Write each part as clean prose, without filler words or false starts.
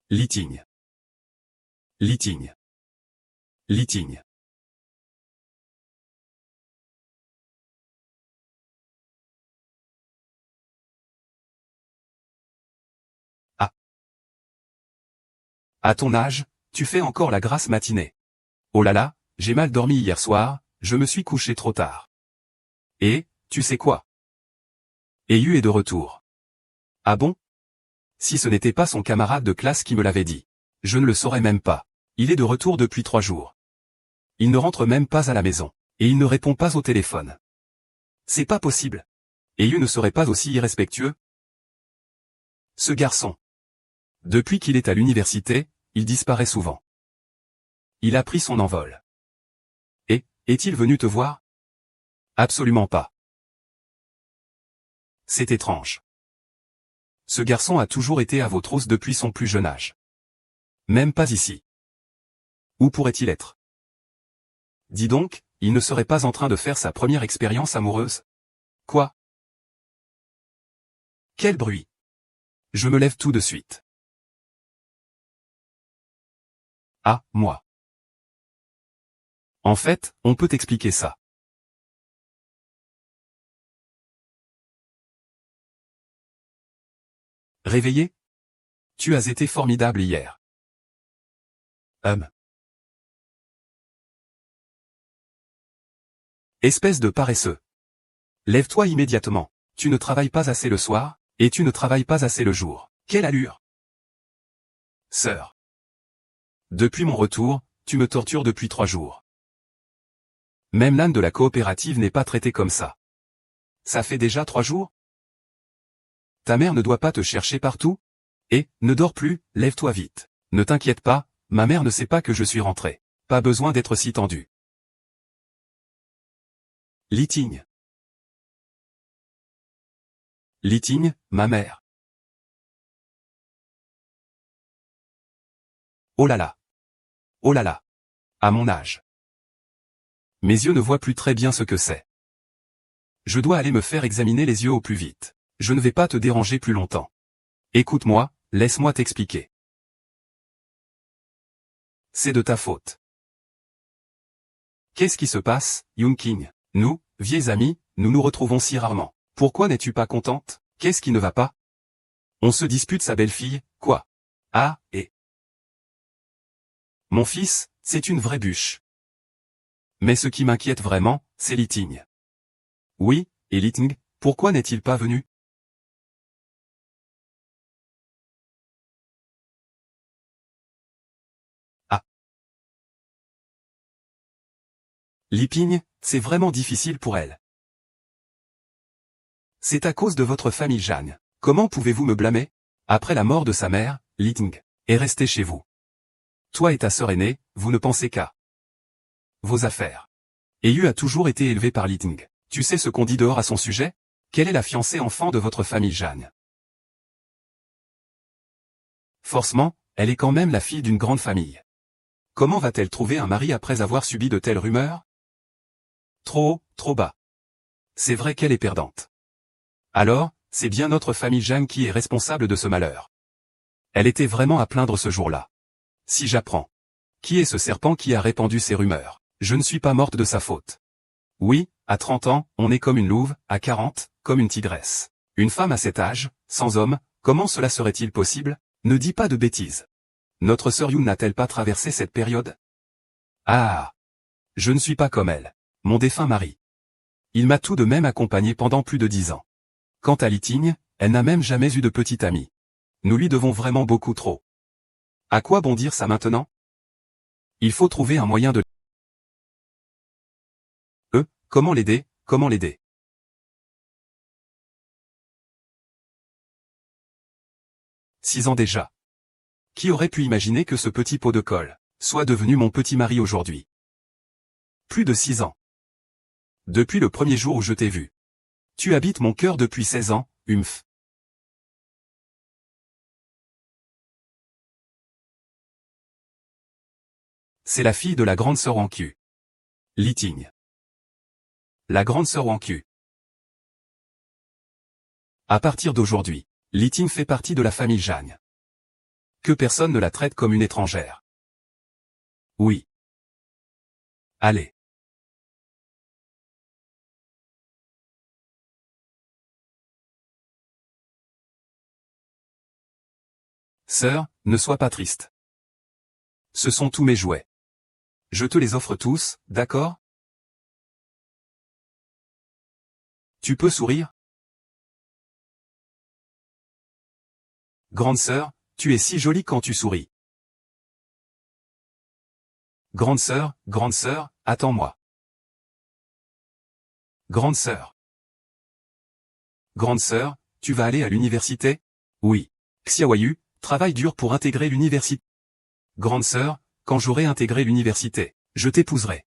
Litigne. Litigne. Litigne. Ah. À ton âge, tu fais encore la grasse matinée. Oh là là, j'ai mal dormi hier soir, je me suis couché trop tard. Et, tu sais quoi? Ayu est de retour. Ah bon? Si ce n'était pas son camarade de classe qui me l'avait dit. Je ne le saurais même pas. Il est de retour depuis 3 jours. Il ne rentre même pas à la maison. Et il ne répond pas au téléphone. C'est pas possible. Ayu ne serait pas aussi irrespectueux? Ce garçon. Depuis qu'il est à l'université, il disparaît souvent. Il a pris son envol. Et, est-il venu te voir? Absolument pas. C'est étrange. Ce garçon a toujours été à vos trousses depuis son plus jeune âge. Même pas ici. Où pourrait-il être? Dis donc, il ne serait pas en train de faire sa première expérience amoureuse? Quoi? Quel bruit! Je me lève tout de suite. Ah, moi. En fait, on peut expliquer ça. Réveillé? Tu as été formidable hier. Espèce de paresseux. Lève-toi immédiatement. Tu ne travailles pas assez le soir, et tu ne travailles pas assez le jour. Quelle allure! Sœur. Depuis mon retour, tu me tortures depuis 3 jours. Même l'âne de la coopérative n'est pas traité comme ça. Ça fait déjà 3 jours? Ta mère ne doit pas te chercher partout? Et, ne dors plus, lève-toi vite. Ne t'inquiète pas, ma mère ne sait pas que je suis rentré. Pas besoin d'être si tendu. Litigne. Litigne, ma mère. Oh là là. Oh là là. À mon âge. Mes yeux ne voient plus très bien ce que c'est. Je dois aller me faire examiner les yeux au plus vite. Je ne vais pas te déranger plus longtemps. Écoute-moi, laisse-moi t'expliquer. C'est de ta faute. Qu'est-ce qui se passe, Young-King? Nous, vieilles amies, nous nous retrouvons si rarement. Pourquoi n'es-tu pas contente? Qu'est-ce qui ne va pas? On se dispute sa belle-fille, quoi? Ah, et... Mon fils, c'est une vraie bûche. Mais ce qui m'inquiète vraiment, c'est Litigne. Oui, et Litigne, pourquoi n'est-il pas venu? Ah. Litigne, c'est vraiment difficile pour elle. C'est à cause de votre famille Jeanne. Comment pouvez-vous me blâmer? Après la mort de sa mère, Litigne est restée chez vous. Toi et ta sœur aînée, vous ne pensez qu'à vos affaires. Ayu a toujours été élevé par Litigne. Tu sais ce qu'on dit dehors à son sujet? Quelle est la fiancée enfant de votre famille Jeanne? Forcément, elle est quand même la fille d'une grande famille. Comment va-t-elle trouver un mari après avoir subi de telles rumeurs? Trop haut, trop bas. C'est vrai qu'elle est perdante. Alors, c'est bien notre famille Jeanne qui est responsable de ce malheur. Elle était vraiment à plaindre ce jour-là. Si j'apprends. Qui est ce serpent qui a répandu ces rumeurs? Je ne suis pas morte de sa faute. Oui, à 30 ans, on est comme une louve, à 40, comme une tigresse. Une femme à cet âge, sans homme, comment cela serait-il possible? Ne dis pas de bêtises. Notre sœur Yoon n'a-t-elle pas traversé cette période? Ah! Je ne suis pas comme elle. Mon défunt mari. Il m'a tout de même accompagné pendant plus de 10 ans. Quant à Litigne, elle n'a même jamais eu de petite amie. Nous lui devons vraiment beaucoup trop. À quoi bon dire ça maintenant? Il faut trouver un moyen de... Comment l'aider? Comment l'aider? « 6 ans déjà. Qui aurait pu imaginer que ce petit pot de colle soit devenu mon petit mari aujourd'hui? Plus de 6 ans. Depuis le premier jour où je t'ai vu. Tu habites mon cœur depuis 16 ans, humph. C'est la fille de la grande sœur en cul. Litigne. La grande sœur en cul. À partir d'aujourd'hui, Litigne fait partie de la famille Jeanne. Que personne ne la traite comme une étrangère. Oui. Allez. Sœur, ne sois pas triste. Ce sont tous mes jouets. Je te les offre tous, d'accord? Tu peux sourire? Grande sœur, tu es si jolie quand tu souris. Grande sœur, attends-moi. Grande sœur, tu vas aller à l'université? Oui. Xiaoyu, travaille dur pour intégrer l'université. Grande sœur, quand j'aurai intégré l'université, je t'épouserai.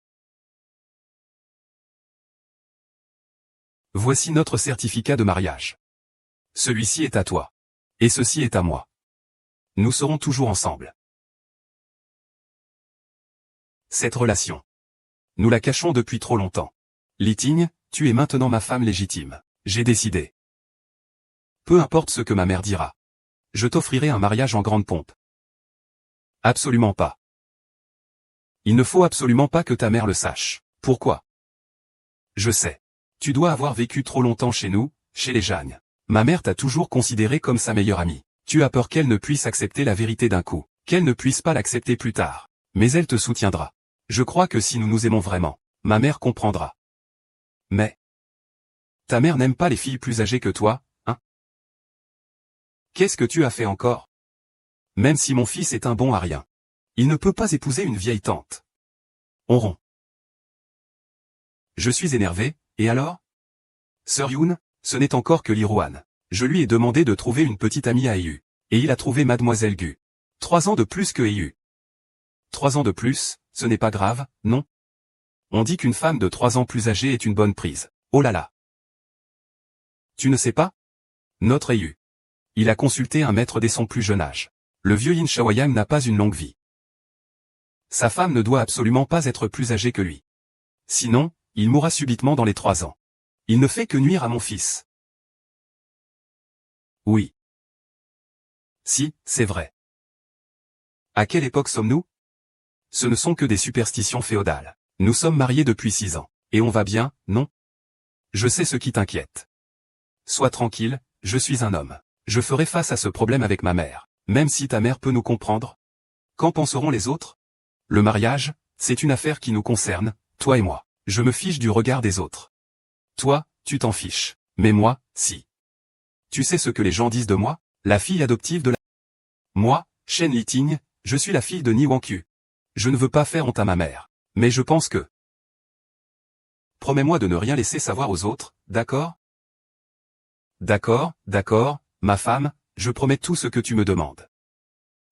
Voici notre certificat de mariage. Celui-ci est à toi. Et ceci est à moi. Nous serons toujours ensemble. Cette relation. Nous la cachons depuis trop longtemps. Li Ting, tu es maintenant ma femme légitime. J'ai décidé. Peu importe ce que ma mère dira. Je t'offrirai un mariage en grande pompe. Absolument pas. Il ne faut absolument pas que ta mère le sache. Pourquoi? Je sais. Tu dois avoir vécu trop longtemps chez nous, chez les Jeanne. Ma mère t'a toujours considéré comme sa meilleure amie. Tu as peur qu'elle ne puisse accepter la vérité d'un coup, qu'elle ne puisse pas l'accepter plus tard. Mais elle te soutiendra. Je crois que si nous nous aimons vraiment, ma mère comprendra. Mais ta mère n'aime pas les filles plus âgées que toi, hein? Qu'est-ce que tu as fait encore? Même si mon fils est un bon à rien, il ne peut pas épouser une vieille tante. On rompt. Je suis énervé, et alors? Sœur Yoon, ce n'est encore que Li Rohan. Je lui ai demandé de trouver une petite amie à Yu. Et il a trouvé Mademoiselle Gu. 3 ans de plus que Yu. 3 ans de plus, ce n'est pas grave, non? On dit qu'une femme de 3 ans plus âgée est une bonne prise. Oh là là. Tu ne sais pas? Notre Yu. Il a consulté un maître dès son plus jeune âge. Le vieux Yin Shaoyang n'a pas une longue vie. Sa femme ne doit absolument pas être plus âgée que lui. Sinon, il mourra subitement dans les 3 ans. Il ne fait que nuire à mon fils. Oui. Si, c'est vrai. À quelle époque sommes-nous? Ce ne sont que des superstitions féodales. Nous sommes mariés depuis 6 ans. Et on va bien, non? Je sais ce qui t'inquiète. Sois tranquille, je suis un homme. Je ferai face à ce problème avec ma mère, même si ta mère peut nous comprendre. Qu'en penseront les autres? Le mariage, c'est une affaire qui nous concerne, toi et moi. Je me fiche du regard des autres. Toi, tu t'en fiches. Mais moi, si. Tu sais ce que les gens disent de moi? La fille adoptive de la... Moi, Shen Liting, je suis la fille de Ni Wangqiu. Je ne veux pas faire honte à ma mère. Mais je pense que... Promets-moi de ne rien laisser savoir aux autres, d'accord? D'accord, ma femme, je promets tout ce que tu me demandes.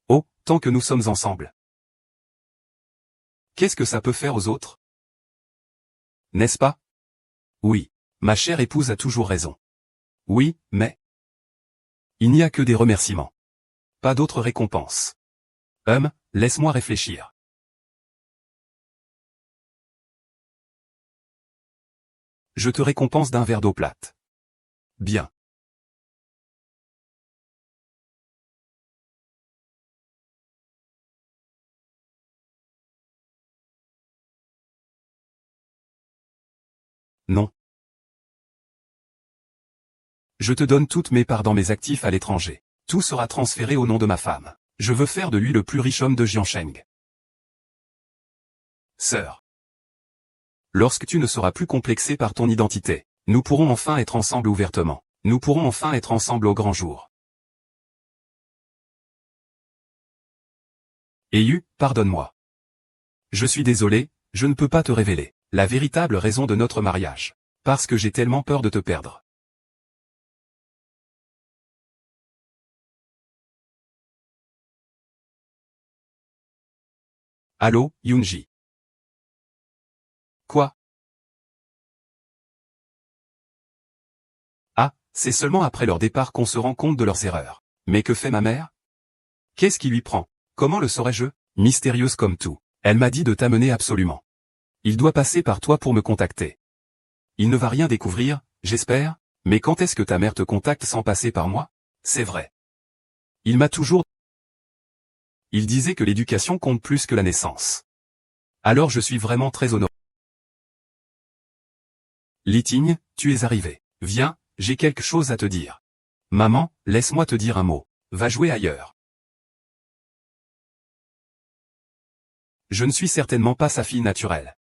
Oh, tant que nous sommes ensemble. Qu'est-ce que ça peut faire aux autres? N'est-ce pas? Oui, ma chère épouse a toujours raison. Oui, mais... Il n'y a que des remerciements. Pas d'autres récompenses. Laisse-moi réfléchir. Je te récompense d'un verre d'eau plate. Bien. Non. Je te donne toutes mes parts dans mes actifs à l'étranger. Tout sera transféré au nom de ma femme. Je veux faire de lui le plus riche homme de Jiansheng. Sœur. Lorsque tu ne seras plus complexé par ton identité, nous pourrons enfin être ensemble ouvertement. Nous pourrons enfin être ensemble au grand jour. Yu, pardonne-moi. Je suis désolé, je ne peux pas te révéler la véritable raison de notre mariage. Parce que j'ai tellement peur de te perdre. Allô, Yoonji. Quoi? Ah, c'est seulement après leur départ qu'on se rend compte de leurs erreurs. Mais que fait ma mère? Qu'est-ce qui lui prend? Comment le saurais-je? Mystérieuse comme tout. Elle m'a dit de t'amener absolument. Il doit passer par toi pour me contacter. Il ne va rien découvrir, j'espère, mais quand est-ce que ta mère te contacte sans passer par moi? C'est vrai. Il m'a toujours Il disait que l'éducation compte plus que la naissance. Alors je suis vraiment très honoré. Liting, tu es arrivé. Viens, j'ai quelque chose à te dire. Maman, laisse-moi te dire un mot. Va jouer ailleurs. Je ne suis certainement pas sa fille naturelle.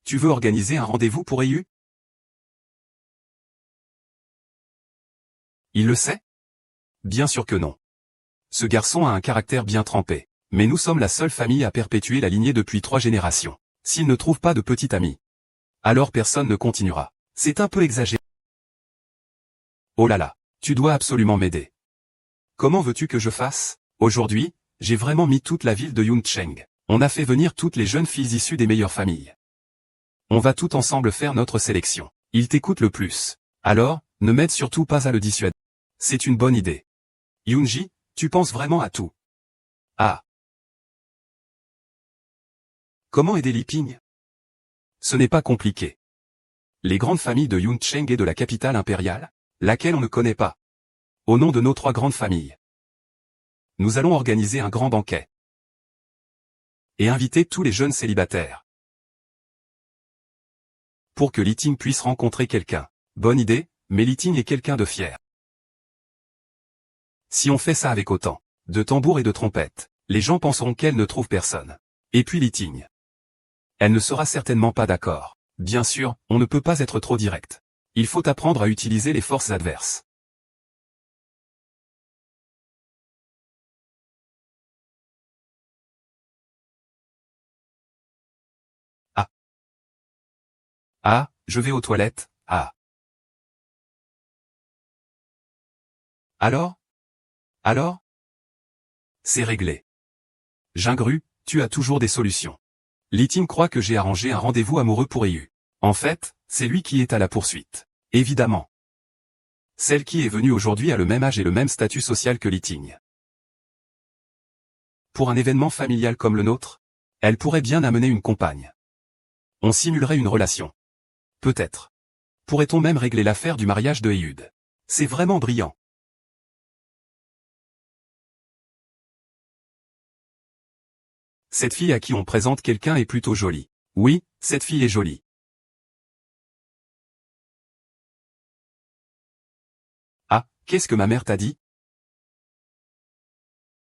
Tu veux organiser un rendez-vous pour EU? Il le sait? Bien sûr que non. Ce garçon a un caractère bien trempé. Mais nous sommes la seule famille à perpétuer la lignée depuis 3 générations. S'il ne trouve pas de petit ami, alors personne ne continuera. C'est un peu exagéré. Oh là là, tu dois absolument m'aider. Comment veux-tu que je fasse? Aujourd'hui, j'ai vraiment mis toute la ville de Yuncheng. On a fait venir toutes les jeunes filles issues des meilleures familles. On va tout ensemble faire notre sélection. Il t'écoute le plus. Alors, ne m'aide surtout pas à le dissuader. C'est une bonne idée. Yoonji, tu penses vraiment à tout. Ah. Comment aider Liping? Ce n'est pas compliqué. Les grandes familles de Yuncheng et de la capitale impériale, laquelle on ne connaît pas. Au nom de nos 3 grandes familles, nous allons organiser un grand banquet. Et inviter tous les jeunes célibataires. Pour que Liting puisse rencontrer quelqu'un. Bonne idée, mais Liting est quelqu'un de fier. Si on fait ça avec autant de tambours et de trompettes, les gens penseront qu'elle ne trouve personne. Et puis Liting. Elle ne sera certainement pas d'accord. Bien sûr, on ne peut pas être trop direct. Il faut apprendre à utiliser les forces adverses. Ah. Ah, je vais aux toilettes, ah. Alors? Alors? C'est réglé. Gingru, tu as toujours des solutions. Liting croit que j'ai arrangé un rendez-vous amoureux pour EU. En fait, c'est lui qui est à la poursuite. Évidemment. Celle qui est venue aujourd'hui a le même âge et le même statut social que Liting. Pour un événement familial comme le nôtre, elle pourrait bien amener une compagne. On simulerait une relation. Peut-être. Pourrait-on même régler l'affaire du mariage de Ehud? C'est vraiment brillant. Cette fille à qui on présente quelqu'un est plutôt jolie. Oui, cette fille est jolie. Ah, qu'est-ce que ma mère t'a dit?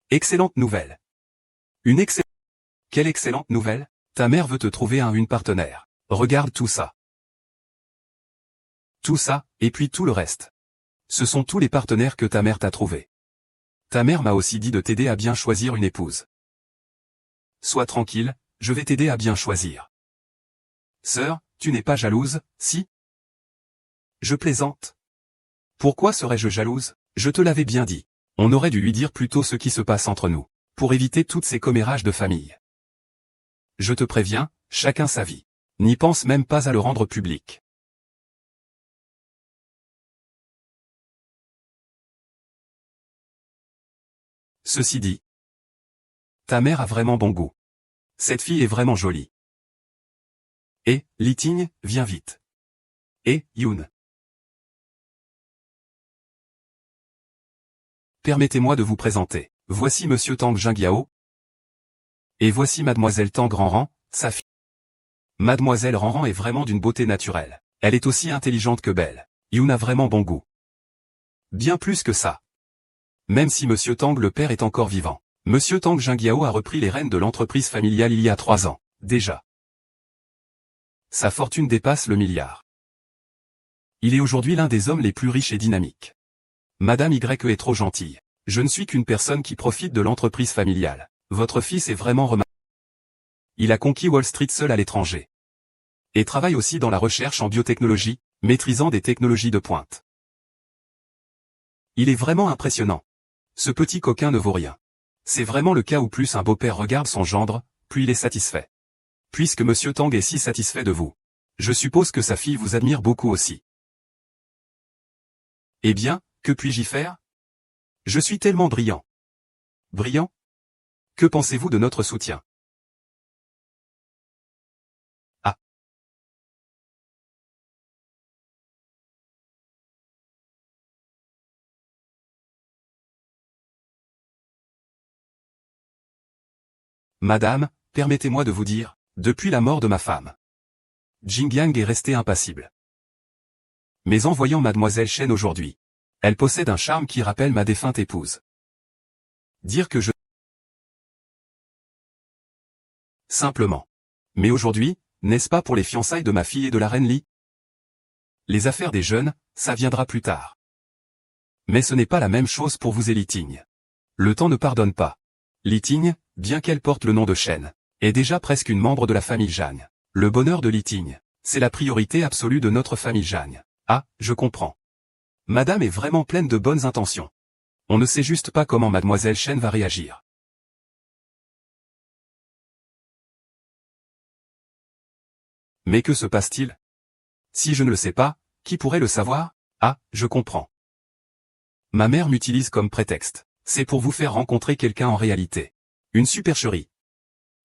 Excellente nouvelle. Une excellente... Quelle excellente nouvelle? Ta mère veut te trouver une partenaire. Regarde tout ça. Tout ça, et puis tout le reste. Ce sont tous les partenaires que ta mère t'a trouvés. Ta mère m'a aussi dit de t'aider à bien choisir une épouse. Sois tranquille, je vais t'aider à bien choisir. Sœur, tu n'es pas jalouse, si? Je plaisante. Pourquoi serais-je jalouse? Je te l'avais bien dit. On aurait dû lui dire plutôt ce qui se passe entre nous, pour éviter toutes ces commérages de famille. Je te préviens, chacun sa vie. N'y pense même pas à le rendre public. Ceci dit, ta mère a vraiment bon goût. Cette fille est vraiment jolie. Et, Liting, viens vite. Et, Yoon. Permettez-moi de vous présenter. Voici Monsieur Tang Jingyao. Et voici Mademoiselle Tang Ranran, sa fille. Mademoiselle Ranran est vraiment d'une beauté naturelle. Elle est aussi intelligente que belle. Yoon a vraiment bon goût. Bien plus que ça. Même si Monsieur Tang le père est encore vivant. Monsieur Tang Jingyao a repris les rênes de l'entreprise familiale il y a 3 ans, déjà. Sa fortune dépasse le milliard. Il est aujourd'hui l'un des hommes les plus riches et dynamiques. Madame Y est trop gentille. Je ne suis qu'une personne qui profite de l'entreprise familiale. Votre fils est vraiment remarquable. Il a conquis Wall Street seul à l'étranger. Et travaille aussi dans la recherche en biotechnologie, maîtrisant des technologies de pointe. Il est vraiment impressionnant. Ce petit coquin ne vaut rien. C'est vraiment le cas où plus un beau-père regarde son gendre, plus il est satisfait. Puisque Monsieur Tang est si satisfait de vous, je suppose que sa fille vous admire beaucoup aussi. Eh bien, que puis-je y faire? Je suis tellement brillant. Brillant? Que pensez-vous de notre soutien? Ah. Madame, permettez-moi de vous dire, depuis la mort de ma femme, Jingyang est resté impassible. Mais en voyant mademoiselle Shen aujourd'hui, elle possède un charme qui rappelle ma défunte épouse. Dire que je... Simplement. Mais aujourd'hui, n'est-ce pas pour les fiançailles de ma fille et de la reine Li? Les affaires des jeunes, ça viendra plus tard. Mais ce n'est pas la même chose pour vous et Li Ting. Le temps ne pardonne pas. Li Ting, bien qu'elle porte le nom de Shen, est déjà presque une membre de la famille Zhang. Le bonheur de Li Ting, c'est la priorité absolue de notre famille Zhang. Ah, je comprends. Madame est vraiment pleine de bonnes intentions. On ne sait juste pas comment mademoiselle Shen va réagir. Mais que se passe-t-il? Si je ne le sais pas, qui pourrait le savoir? Ah, je comprends. Ma mère m'utilise comme prétexte. C'est pour vous faire rencontrer quelqu'un en réalité. Une supercherie.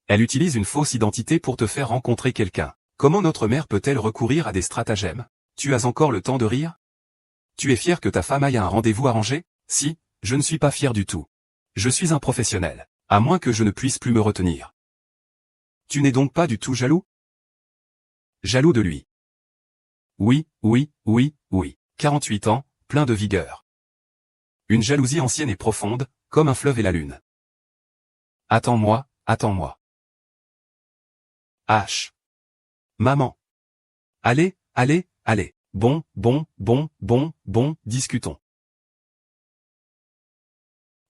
Elle utilise une fausse identité pour te faire rencontrer quelqu'un. Comment notre mère peut-elle recourir à des stratagèmes? Tu as encore le temps de rire? Tu es fier que ta femme aille à un rendez-vous arrangé? Si, je ne suis pas fier du tout. Je suis un professionnel, à moins que je ne puisse plus me retenir. Tu n'es donc pas du tout jaloux? Jaloux de lui. Oui, oui, oui, oui. 48 ans, plein de vigueur. Une jalousie ancienne et profonde, comme un fleuve et la lune. Attends-moi, attends-moi. H. Maman. Allez, allez, allez. Bon, discutons.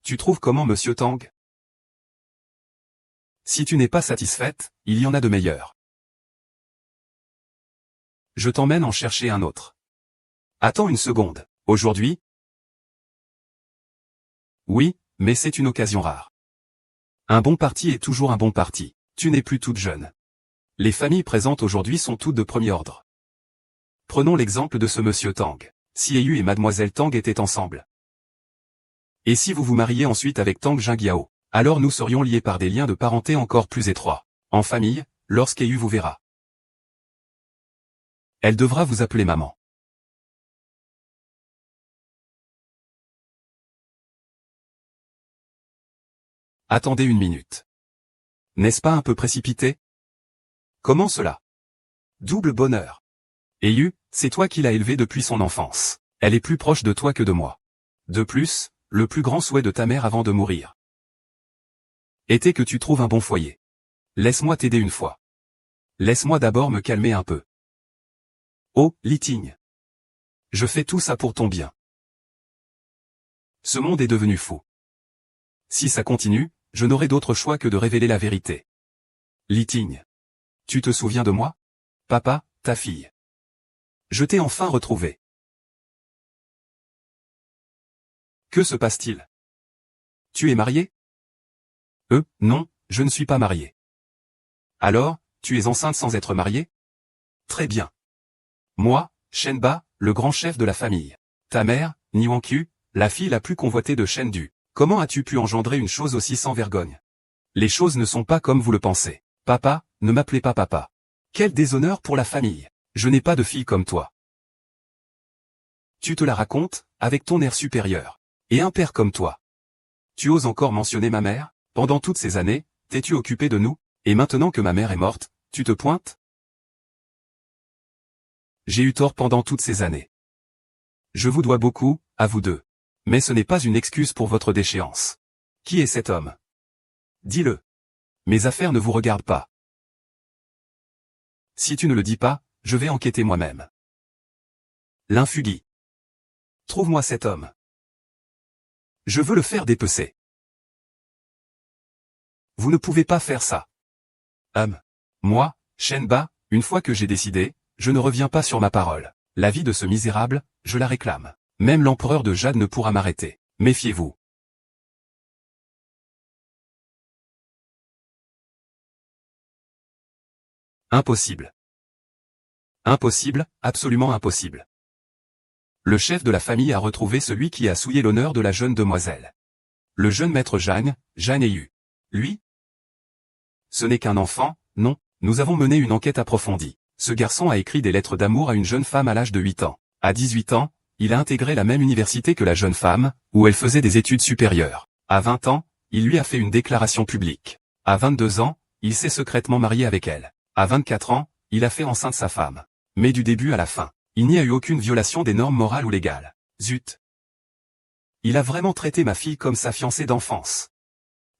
Tu trouves comment Monsieur Tang? Si tu n'es pas satisfaite, il y en a de meilleurs. Je t'emmène en chercher un autre. Attends une seconde. Aujourd'hui? Oui, mais c'est une occasion rare. Un bon parti est toujours un bon parti. Tu n'es plus toute jeune. Les familles présentes aujourd'hui sont toutes de premier ordre. Prenons l'exemple de ce monsieur Tang. Si Yu et mademoiselle Tang étaient ensemble. Et si vous vous mariez ensuite avec Tang Jingyao, alors nous serions liés par des liens de parenté encore plus étroits. En famille, lorsqu'Yu vous verra. Elle devra vous appeler maman. Attendez une minute. N'est-ce pas un peu précipité? Comment cela? Double bonheur. Yu, c'est toi qui l'as élevée depuis son enfance. Elle est plus proche de toi que de moi. De plus, le plus grand souhait de ta mère avant de mourir était que tu trouves un bon foyer. Laisse-moi t'aider une fois. Laisse-moi d'abord me calmer un peu. Oh, Li Ting. Je fais tout ça pour ton bien. Ce monde est devenu fou. Si ça continue, je n'aurai d'autre choix que de révéler la vérité. Li Ting. Tu te souviens de moi? Papa, ta fille. Je t'ai enfin retrouvé. Que se passe-t-il? Tu es marié? Non, je ne suis pas marié. Alors, tu es enceinte sans être mariée? Très bien. Moi, Shenba, le grand chef de la famille. Ta mère, Niwanqiu, la fille la plus convoitée de Shendu. Comment as-tu pu engendrer une chose aussi sans vergogne? Les choses ne sont pas comme vous le pensez. Papa, ne m'appelez pas papa. Quel déshonneur pour la famille. Je n'ai pas de fille comme toi. Tu te la racontes, avec ton air supérieur. Et un père comme toi. Tu oses encore mentionner ma mère? Pendant toutes ces années, t'es-tu occupé de nous? Et maintenant que ma mère est morte, tu te pointes? J'ai eu tort pendant toutes ces années. Je vous dois beaucoup, à vous deux. Mais ce n'est pas une excuse pour votre déchéance. Qui est cet homme? Dis-le. Mes affaires ne vous regardent pas. Si tu ne le dis pas, je vais enquêter moi-même. L'infugui. Trouve-moi cet homme. Je veux le faire dépecer. Vous ne pouvez pas faire ça. Moi, Shenba, une fois que j'ai décidé, je ne reviens pas sur ma parole. La vie de ce misérable, je la réclame. Même l'empereur de Jade ne pourra m'arrêter. Méfiez-vous. Impossible. Impossible, absolument impossible. Le chef de la famille a retrouvé celui qui a souillé l'honneur de la jeune demoiselle. Le jeune maître Zhang Yu. Lui? Ce n'est qu'un enfant, non, nous avons mené une enquête approfondie. Ce garçon a écrit des lettres d'amour à une jeune femme à l'âge de 8 ans. À 18 ans, il a intégré la même université que la jeune femme, où elle faisait des études supérieures. À 20 ans, il lui a fait une déclaration publique. À 22 ans, il s'est secrètement marié avec elle. À 24 ans, il a fait enceinte sa femme. Mais du début à la fin, il n'y a eu aucune violation des normes morales ou légales. Zut! Il a vraiment traité ma fille comme sa fiancée d'enfance.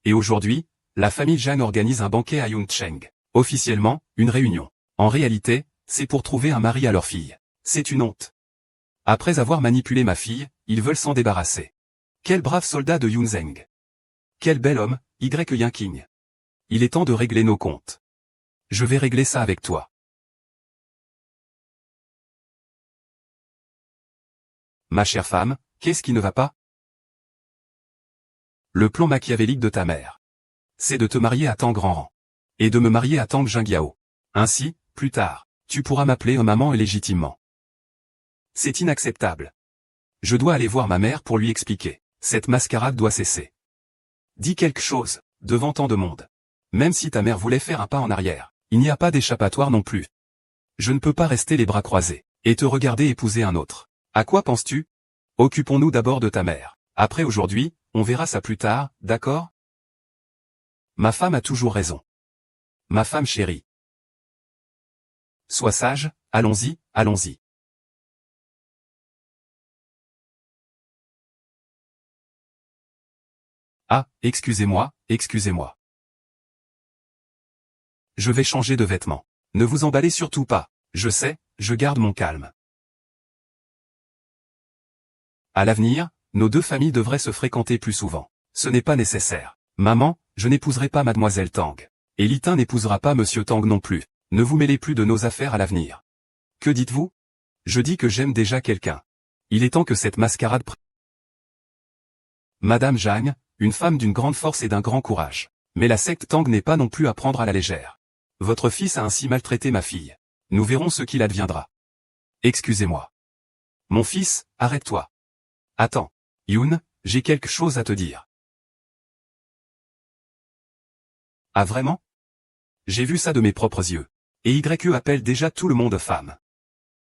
Et aujourd'hui, la famille Zhang organise un banquet à Yuncheng. Officiellement, une réunion. En réalité, c'est pour trouver un mari à leur fille. C'est une honte. Après avoir manipulé ma fille, ils veulent s'en débarrasser. Quel brave soldat de Yunzheng. Quel bel homme, Yanqing. Il est temps de régler nos comptes. Je vais régler ça avec toi. Ma chère femme, qu'est-ce qui ne va pas? Le plan machiavélique de ta mère. C'est de te marier à Tang Ranran. Et de me marier à Tang Jingyao. Ainsi, plus tard, tu pourras m'appeler maman légitimement. C'est inacceptable. Je dois aller voir ma mère pour lui expliquer. Cette mascarade doit cesser. Dis quelque chose, devant tant de monde. Même si ta mère voulait faire un pas en arrière, il n'y a pas d'échappatoire non plus. Je ne peux pas rester les bras croisés, et te regarder épouser un autre. À quoi penses-tu? Occupons-nous d'abord de ta mère. Après aujourd'hui, on verra ça plus tard, d'accord? Ma femme a toujours raison. Ma femme chérie. Sois sage, allons-y, allons-y. Ah, excusez-moi, excusez-moi. Je vais changer de vêtements. Ne vous emballez surtout pas. Je sais, je garde mon calme. À l'avenir, nos deux familles devraient se fréquenter plus souvent. Ce n'est pas nécessaire. Maman, je n'épouserai pas mademoiselle Tang. Et Litin n'épousera pas monsieur Tang non plus. Ne vous mêlez plus de nos affaires à l'avenir. Que dites-vous? Je dis que j'aime déjà quelqu'un. Il est temps que cette mascarade Madame Zhang, une femme d'une grande force et d'un grand courage. Mais la secte Tang n'est pas non plus à prendre à la légère. Votre fils a ainsi maltraité ma fille. Nous verrons ce qu'il adviendra. Excusez-moi. Mon fils, arrête-toi. Attends. Yoon, j'ai quelque chose à te dire. Ah vraiment? J'ai vu ça de mes propres yeux. Et YE appelle déjà tout le monde femme.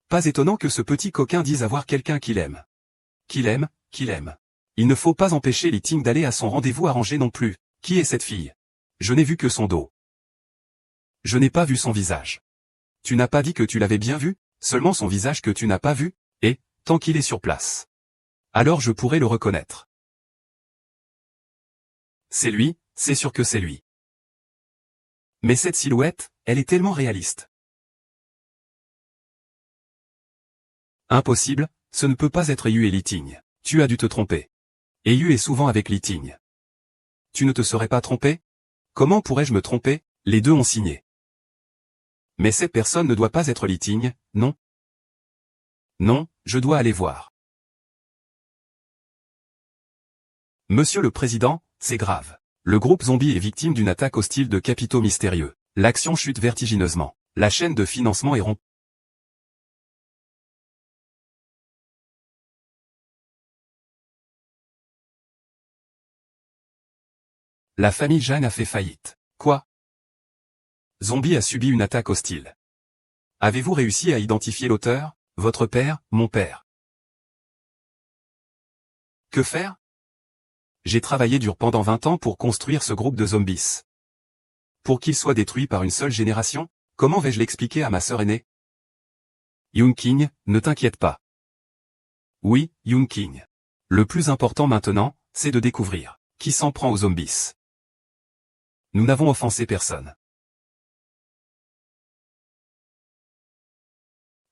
Pas étonnant que ce petit coquin dise avoir quelqu'un qu'il aime. Qu'il aime, qu'il aime. Il ne faut pas empêcher Li Ting d'aller à son rendez-vous arrangé non plus. Qui est cette fille? Je n'ai vu que son dos. Je n'ai pas vu son visage. Tu n'as pas dit que tu l'avais bien vu, seulement son visage que tu n'as pas vu, et, tant qu'il est sur place. Alors je pourrais le reconnaître. C'est lui, c'est sûr que c'est lui. Mais cette silhouette, elle est tellement réaliste. Impossible, ce ne peut pas être Yu et Li Ting. Tu as dû te tromper. Et Yu est souvent avec Li Ting. Tu ne te serais pas trompé? Comment pourrais-je me tromper? Les deux ont signé. Mais cette personne ne doit pas être Li Ting, non? Non, je dois aller voir. Monsieur le Président, c'est grave. Le groupe zombie est victime d'une attaque hostile de capitaux mystérieux. L'action chute vertigineusement. La chaîne de financement est rompue. La famille Zhang a fait faillite. Quoi? Zombie a subi une attaque hostile. Avez-vous réussi à identifier l'auteur? Votre père, mon père. Que faire? J'ai travaillé dur pendant 20 ans pour construire ce groupe de zombies. Pour qu'il soit détruit par une seule génération? Comment vais-je l'expliquer à ma sœur aînée? Yunqing, ne t'inquiète pas. Oui, Yunqing. Le plus important maintenant, c'est de découvrir qui s'en prend aux zombies. Nous n'avons offensé personne.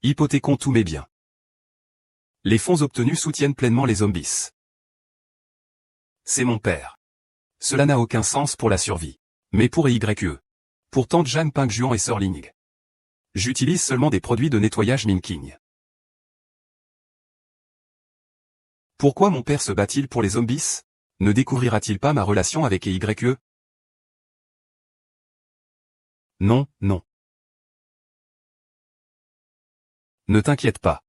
Hypothéquons tous mes biens. Les fonds obtenus soutiennent pleinement les zombies. C'est mon père. Cela n'a aucun sens pour la survie. Mais pour YE. Pourtant Zhang Pingjuan et Sir Ling. J'utilise seulement des produits de nettoyage Minking. Pourquoi mon père se bat-il pour les zombies? Ne découvrira-t-il pas ma relation avec YE? Non, non. Ne t'inquiète pas.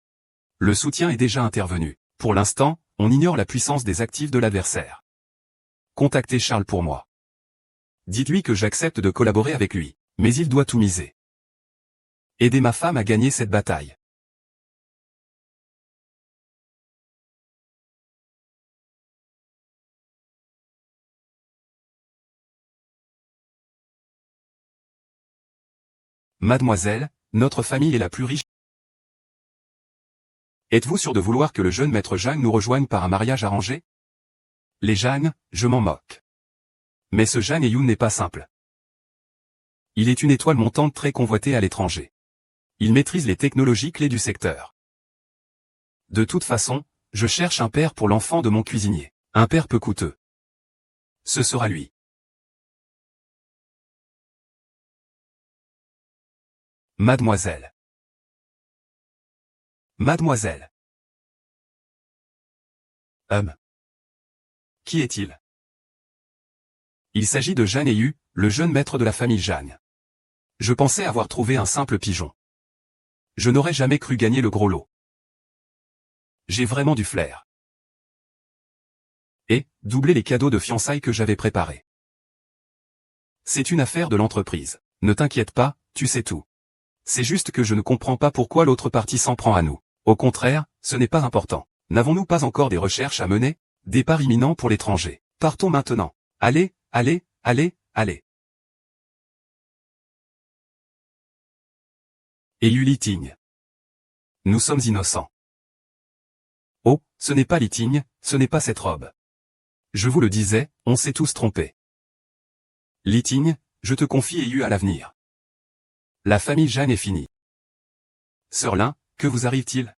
Le soutien est déjà intervenu. Pour l'instant, on ignore la puissance des actifs de l'adversaire. Contactez Charles pour moi. Dites-lui que j'accepte de collaborer avec lui, mais il doit tout miser. Aidez ma femme à gagner cette bataille. Mademoiselle, notre famille est la plus riche. Êtes-vous sûr de vouloir que le jeune maître Jang nous rejoigne par un mariage arrangé? Les Jang, je m'en moque. Mais ce Jang Eun n'est pas simple. Il est une étoile montante très convoitée à l'étranger. Il maîtrise les technologies clés du secteur. De toute façon, je cherche un père pour l'enfant de mon cuisinier. Un père peu coûteux. Ce sera lui. Mademoiselle. Mademoiselle. Qui est-il? Il s'agit de Jang Eun, le jeune maître de la famille Jang. Je pensais avoir trouvé un simple pigeon. Je n'aurais jamais cru gagner le gros lot. J'ai vraiment du flair. Et, doubler les cadeaux de fiançailles que j'avais préparés. C'est une affaire de l'entreprise. Ne t'inquiète pas, tu sais tout. C'est juste que je ne comprends pas pourquoi l'autre partie s'en prend à nous. Au contraire, ce n'est pas important. N'avons-nous pas encore des recherches à mener? Départ imminent pour l'étranger. Partons maintenant. Allez, allez, allez, allez. Et Litigne. Nous sommes innocents. Oh, ce n'est pas Litigne, ce n'est pas cette robe. Je vous le disais, on s'est tous trompés. Litigne, je te confie Eun à l'avenir. La famille Jang est finie. Sœur Lin, que vous arrive-t-il?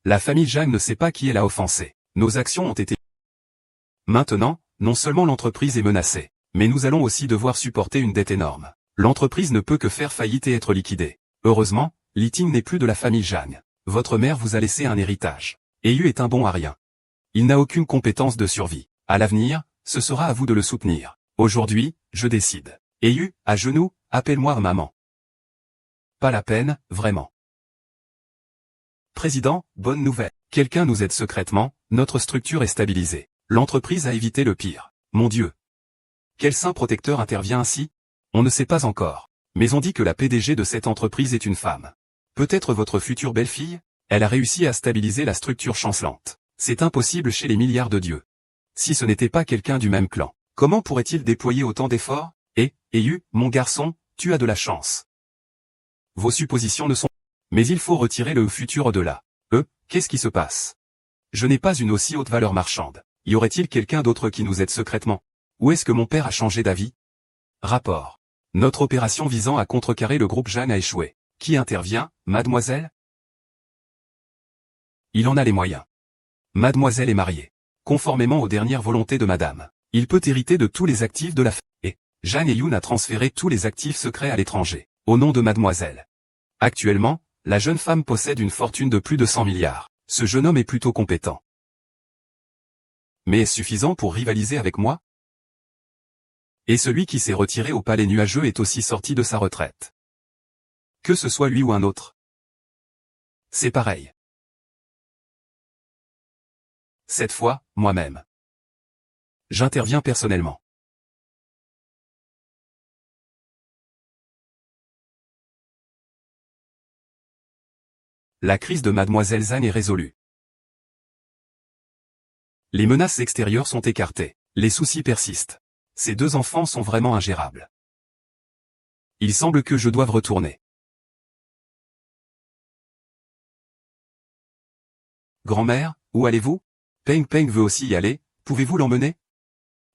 La famille Jang ne sait pas qui elle a offensé. Nos actions ont été... Maintenant, non seulement l'entreprise est menacée, mais nous allons aussi devoir supporter une dette énorme. L'entreprise ne peut que faire faillite et être liquidée. Heureusement, Litigne n'est plus de la famille Jang. Votre mère vous a laissé un héritage. Eun est un bon à rien. Il n'a aucune compétence de survie. À l'avenir, ce sera à vous de le soutenir. Aujourd'hui, je décide. Eun, à genoux, appelle-moi maman. Pas la peine, vraiment. Président, bonne nouvelle. Quelqu'un nous aide secrètement, notre structure est stabilisée. L'entreprise a évité le pire. Mon Dieu. Quel saint protecteur intervient ainsi? On ne sait pas encore. Mais on dit que la PDG de cette entreprise est une femme. Peut-être votre future belle-fille? Elle a réussi à stabiliser la structure chancelante. C'est impossible chez les milliards de dieux. Si ce n'était pas quelqu'un du même clan, comment pourrait-il déployer autant d'efforts? Eun, mon garçon, tu as de la chance. Vos suppositions ne sont... Mais il faut retirer le futur au-delà. Qu'est-ce qui se passe? Je n'ai pas une aussi haute valeur marchande. Y aurait-il quelqu'un d'autre qui nous aide secrètement? Ou est-ce que mon père a changé d'avis? Rapport. Notre opération visant à contrecarrer le groupe Jang a échoué. Qui intervient, mademoiselle? Il en a les moyens. Mademoiselle est mariée. Conformément aux dernières volontés de madame, il peut hériter de tous les actifs de la famille. Et Jang Eun a transféré tous les actifs secrets à l'étranger, au nom de mademoiselle. Actuellement, la jeune femme possède une fortune de plus de 100 milliards. Ce jeune homme est plutôt compétent. Mais est-ce suffisant pour rivaliser avec moi? Et celui qui s'est retiré au palais nuageux est aussi sorti de sa retraite. Que ce soit lui ou un autre. C'est pareil. Cette fois, moi-même. J'interviens personnellement. La crise de Mademoiselle Zhang est résolue. Les menaces extérieures sont écartées. Les soucis persistent. Ces deux enfants sont vraiment ingérables. Il semble que je doive retourner. Grand-mère, où allez-vous? Peng Peng veut aussi y aller, pouvez-vous l'emmener?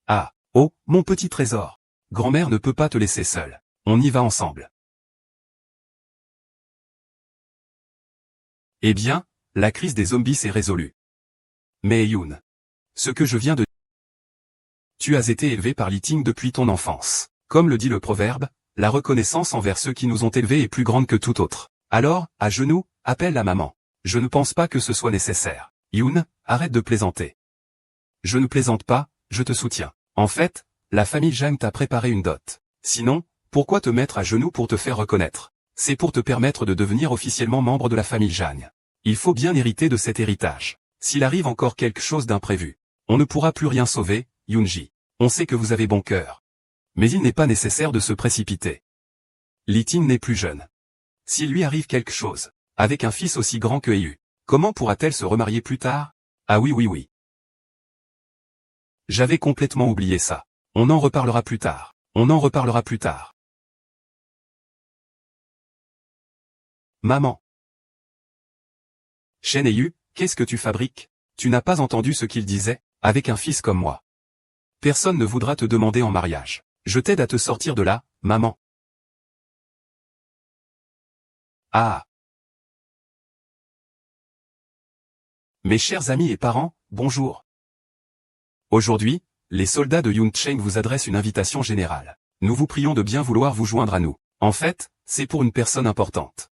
Ah, oh, mon petit trésor. Grand-mère ne peut pas te laisser seule. On y va ensemble. Eh bien, la crise des zombies s'est résolue. Mais Eun. Ce que je viens de... Tu as été élevé par Litigne depuis ton enfance. Comme le dit le proverbe, la reconnaissance envers ceux qui nous ont élevés est plus grande que tout autre. Alors, à genoux, appelle la maman. Je ne pense pas que ce soit nécessaire. Eun, arrête de plaisanter. Je ne plaisante pas, je te soutiens. En fait, la famille Jang t'a préparé une dot. Sinon, pourquoi te mettre à genoux pour te faire reconnaître? C'est pour te permettre de devenir officiellement membre de la famille Jang. Il faut bien hériter de cet héritage. S'il arrive encore quelque chose d'imprévu, on ne pourra plus rien sauver, Yoonji. On sait que vous avez bon cœur. Mais il n'est pas nécessaire de se précipiter. Litigne n'est plus jeune. S'il lui arrive quelque chose, avec un fils aussi grand que Eun, comment pourra-t-elle se remarier plus tard? Ah oui oui oui. J'avais complètement oublié ça. On en reparlera plus tard. On en reparlera plus tard. maman. Shen et Yu, qu'est-ce que tu fabriques? Tu n'as pas entendu ce qu'il disait? Avec un fils comme moi, personne ne voudra te demander en mariage. Je t'aide à te sortir de là, maman. Ah. Mes chers amis et parents, bonjour. Aujourd'hui, les soldats de Yuncheng vous adressent une invitation générale. Nous vous prions de bien vouloir vous joindre à nous. En fait, c'est pour une personne importante.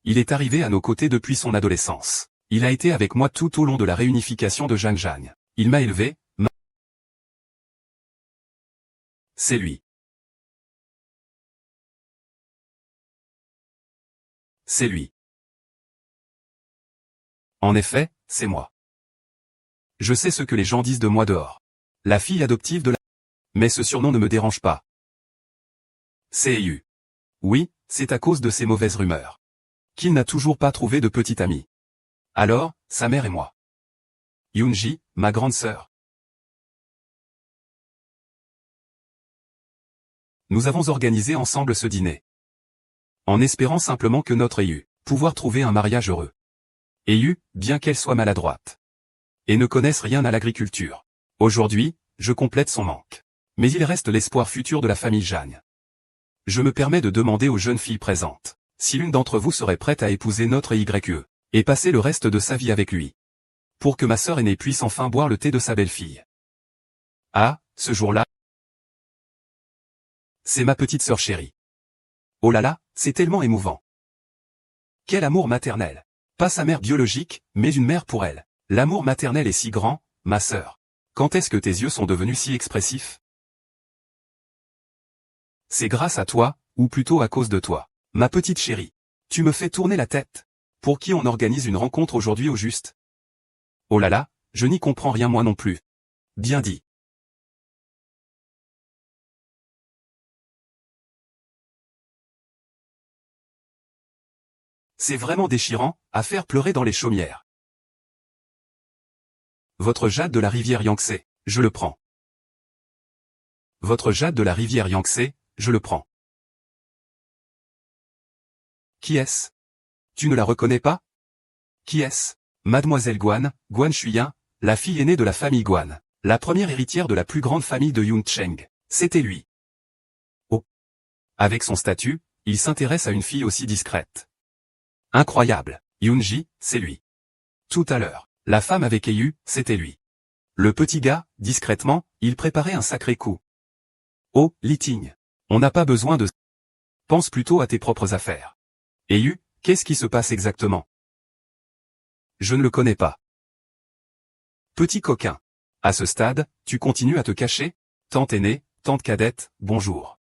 Il est arrivé à nos côtés depuis son adolescence. Il a été avec moi tout au long de la réunification de Zhangjiang. Il m'a élevé. C'est lui. C'est lui. En effet, c'est moi. Je sais ce que les gens disent de moi dehors. La fille adoptive de la... Mais ce surnom ne me dérange pas. C'est Yu. Oui, c'est à cause de ces mauvaises rumeurs. Qu'il n'a toujours pas trouvé de petite amie. Alors, sa mère et moi. Yunji, ma grande sœur. Nous avons organisé ensemble ce dîner. En espérant simplement que notre Yu pouvoir trouver un mariage heureux. Et Yu, bien qu'elle soit maladroite. Et ne connaisse rien à l'agriculture. Aujourd'hui, je complète son manque. Mais il reste l'espoir futur de la famille Zhang. Je me permets de demander aux jeunes filles présentes, si l'une d'entre vous serait prête à épouser notre YE, et passer le reste de sa vie avec lui. Pour que ma sœur aînée puisse enfin boire le thé de sa belle-fille. Ah, ce jour-là. C'est ma petite sœur chérie. Oh là là, c'est tellement émouvant. Quel amour maternel. Pas sa mère biologique, mais une mère pour elle. L'amour maternel est si grand, ma sœur. Quand est-ce que tes yeux sont devenus si expressifs? C'est grâce à toi, ou plutôt à cause de toi. Ma petite chérie. Tu me fais tourner la tête. Pour qui on organise une rencontre aujourd'hui au juste? Oh là là, je n'y comprends rien moi non plus. Bien dit. C'est vraiment déchirant, à faire pleurer dans les chaumières. Votre jade de la rivière Yangtze, je le prends. Votre jade de la rivière Yangtze, je le prends. Qui est-ce? Tu ne la reconnais pas? Qui est-ce? Mademoiselle Guan, Guan Shuyan, la fille aînée de la famille Guan, la première héritière de la plus grande famille de Yuncheng. C'était lui. Oh. Avec son statut, il s'intéresse à une fille aussi discrète. Incroyable. Yunji, c'est lui. Tout à l'heure, la femme avec Yu, c'était lui. Le petit gars, discrètement, il préparait un sacré coup. Oh, Liting. On n'a pas besoin de... Pense plutôt à tes propres affaires. Et Yu, qu'est-ce qui se passe exactement? Je ne le connais pas. Petit coquin. À ce stade, tu continues à te cacher? Tante aînée, tante cadette, bonjour.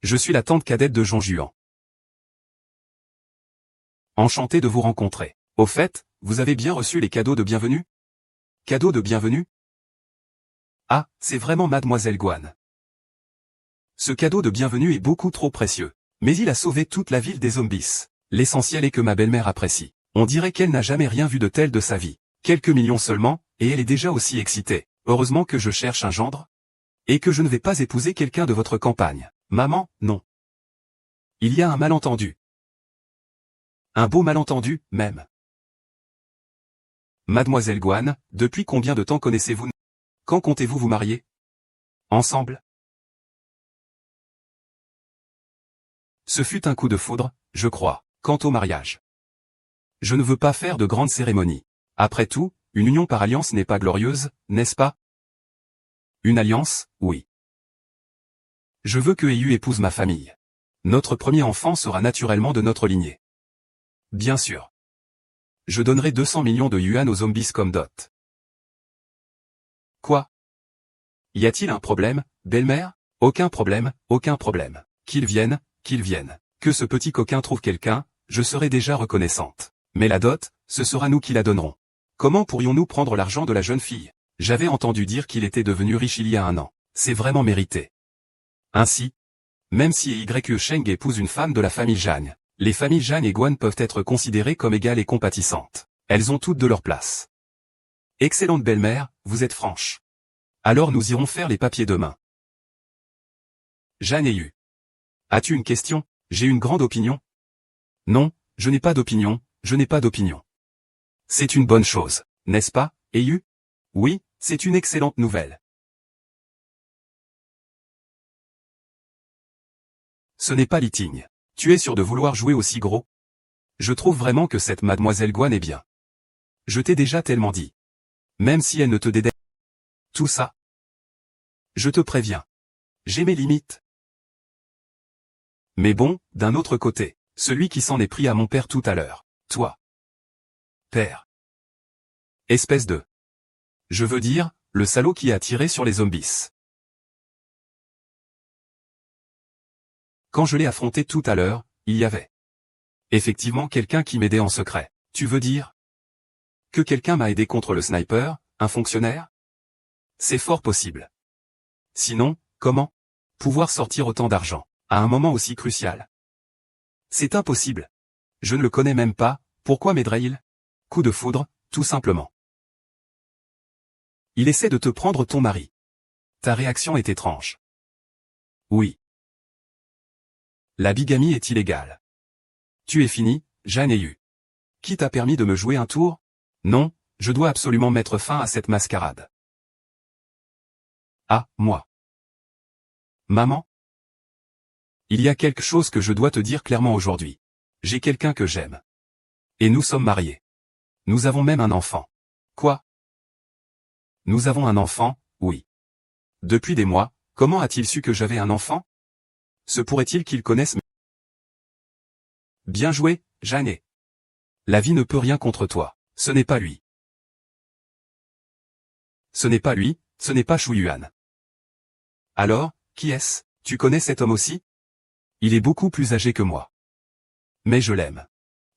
Je suis la tante cadette de Zhongjuan. Enchanté de vous rencontrer. Au fait, vous avez bien reçu les cadeaux de bienvenue? Cadeaux de bienvenue? Ah, c'est vraiment mademoiselle Guan. Ce cadeau de bienvenue est beaucoup trop précieux. Mais il a sauvé toute la ville des zombies. L'essentiel est que ma belle-mère apprécie. On dirait qu'elle n'a jamais rien vu de tel de sa vie. Quelques millions seulement, et elle est déjà aussi excitée. Heureusement que je cherche un gendre. Et que je ne vais pas épouser quelqu'un de votre campagne. Maman, non. Il y a un malentendu. Un beau malentendu, même. Mademoiselle Guan, depuis combien de temps connaissez-vous? Quand comptez-vous vous marier? Ensemble? Ce fut un coup de foudre, je crois, quant au mariage. Je ne veux pas faire de grandes cérémonies. Après tout, une union par alliance n'est pas glorieuse, n'est-ce pas? Une alliance, oui. Je veux que Yu épouse ma famille. Notre premier enfant sera naturellement de notre lignée. Bien sûr. Je donnerai 200 millions de yuan aux zombies comme dot. Quoi? Y a-t-il un problème, belle-mère? Aucun problème, aucun problème. Qu'ils viennent, qu'ils viennent. Que ce petit coquin trouve quelqu'un, je serai déjà reconnaissante. Mais la dot, ce sera nous qui la donnerons. Comment pourrions-nous prendre l'argent de la jeune fille? J'avais entendu dire qu'il était devenu riche il y a un an. C'est vraiment mérité. Ainsi, même si YE Sheng épouse une femme de la famille Zhang, les familles Zhang et Guan peuvent être considérées comme égales et compatissantes. Elles ont toutes de leur place. Excellente belle-mère, vous êtes franche. Alors nous irons faire les papiers demain. Zhang et Yu. As-tu une question? J'ai une grande opinion. Non, je n'ai pas d'opinion, je n'ai pas d'opinion. C'est une bonne chose, n'est-ce pas, Eyu? Oui, c'est une excellente nouvelle. Ce n'est pas Li-Ting. Tu es sûr de vouloir jouer aussi gros? Je trouve vraiment que cette mademoiselle Guan est bien. Je t'ai déjà tellement dit. Même si elle ne te dédaigne. Tout ça. Je te préviens. J'ai mes limites. Mais bon, d'un autre côté, celui qui s'en est pris à mon père tout à l'heure. Toi. Père. Espèce de... Je veux dire, le salaud qui a tiré sur les zombies. Quand je l'ai affronté tout à l'heure, il y avait effectivement quelqu'un qui m'aidait en secret. Tu veux dire que quelqu'un m'a aidé contre le sniper, un fonctionnaire? C'est fort possible. Sinon, comment pouvoir sortir autant d'argent à un moment aussi crucial? C'est impossible. Je ne le connais même pas, pourquoi m'aiderait-il? Coup de foudre, tout simplement. Il essaie de te prendre ton mari. Ta réaction est étrange. Oui. La bigamie est illégale. Tu es fini, Jeanne Eyu. Qui t'a permis de me jouer un tour? Non, je dois absolument mettre fin à cette mascarade. Ah, moi. Maman? Il y a quelque chose que je dois te dire clairement aujourd'hui. J'ai quelqu'un que j'aime. Et nous sommes mariés. Nous avons même un enfant. Quoi? Nous avons un enfant, oui. Depuis des mois, comment a-t-il su que j'avais un enfant? Se pourrait-il qu'il connaisse mes... Bien joué, Jeanne. La vie ne peut rien contre toi. Ce n'est pas lui. Ce n'est pas lui, ce n'est pas Shu Yuan. Alors, qui est-ce? Tu connais cet homme aussi? Il est beaucoup plus âgé que moi. Mais je l'aime.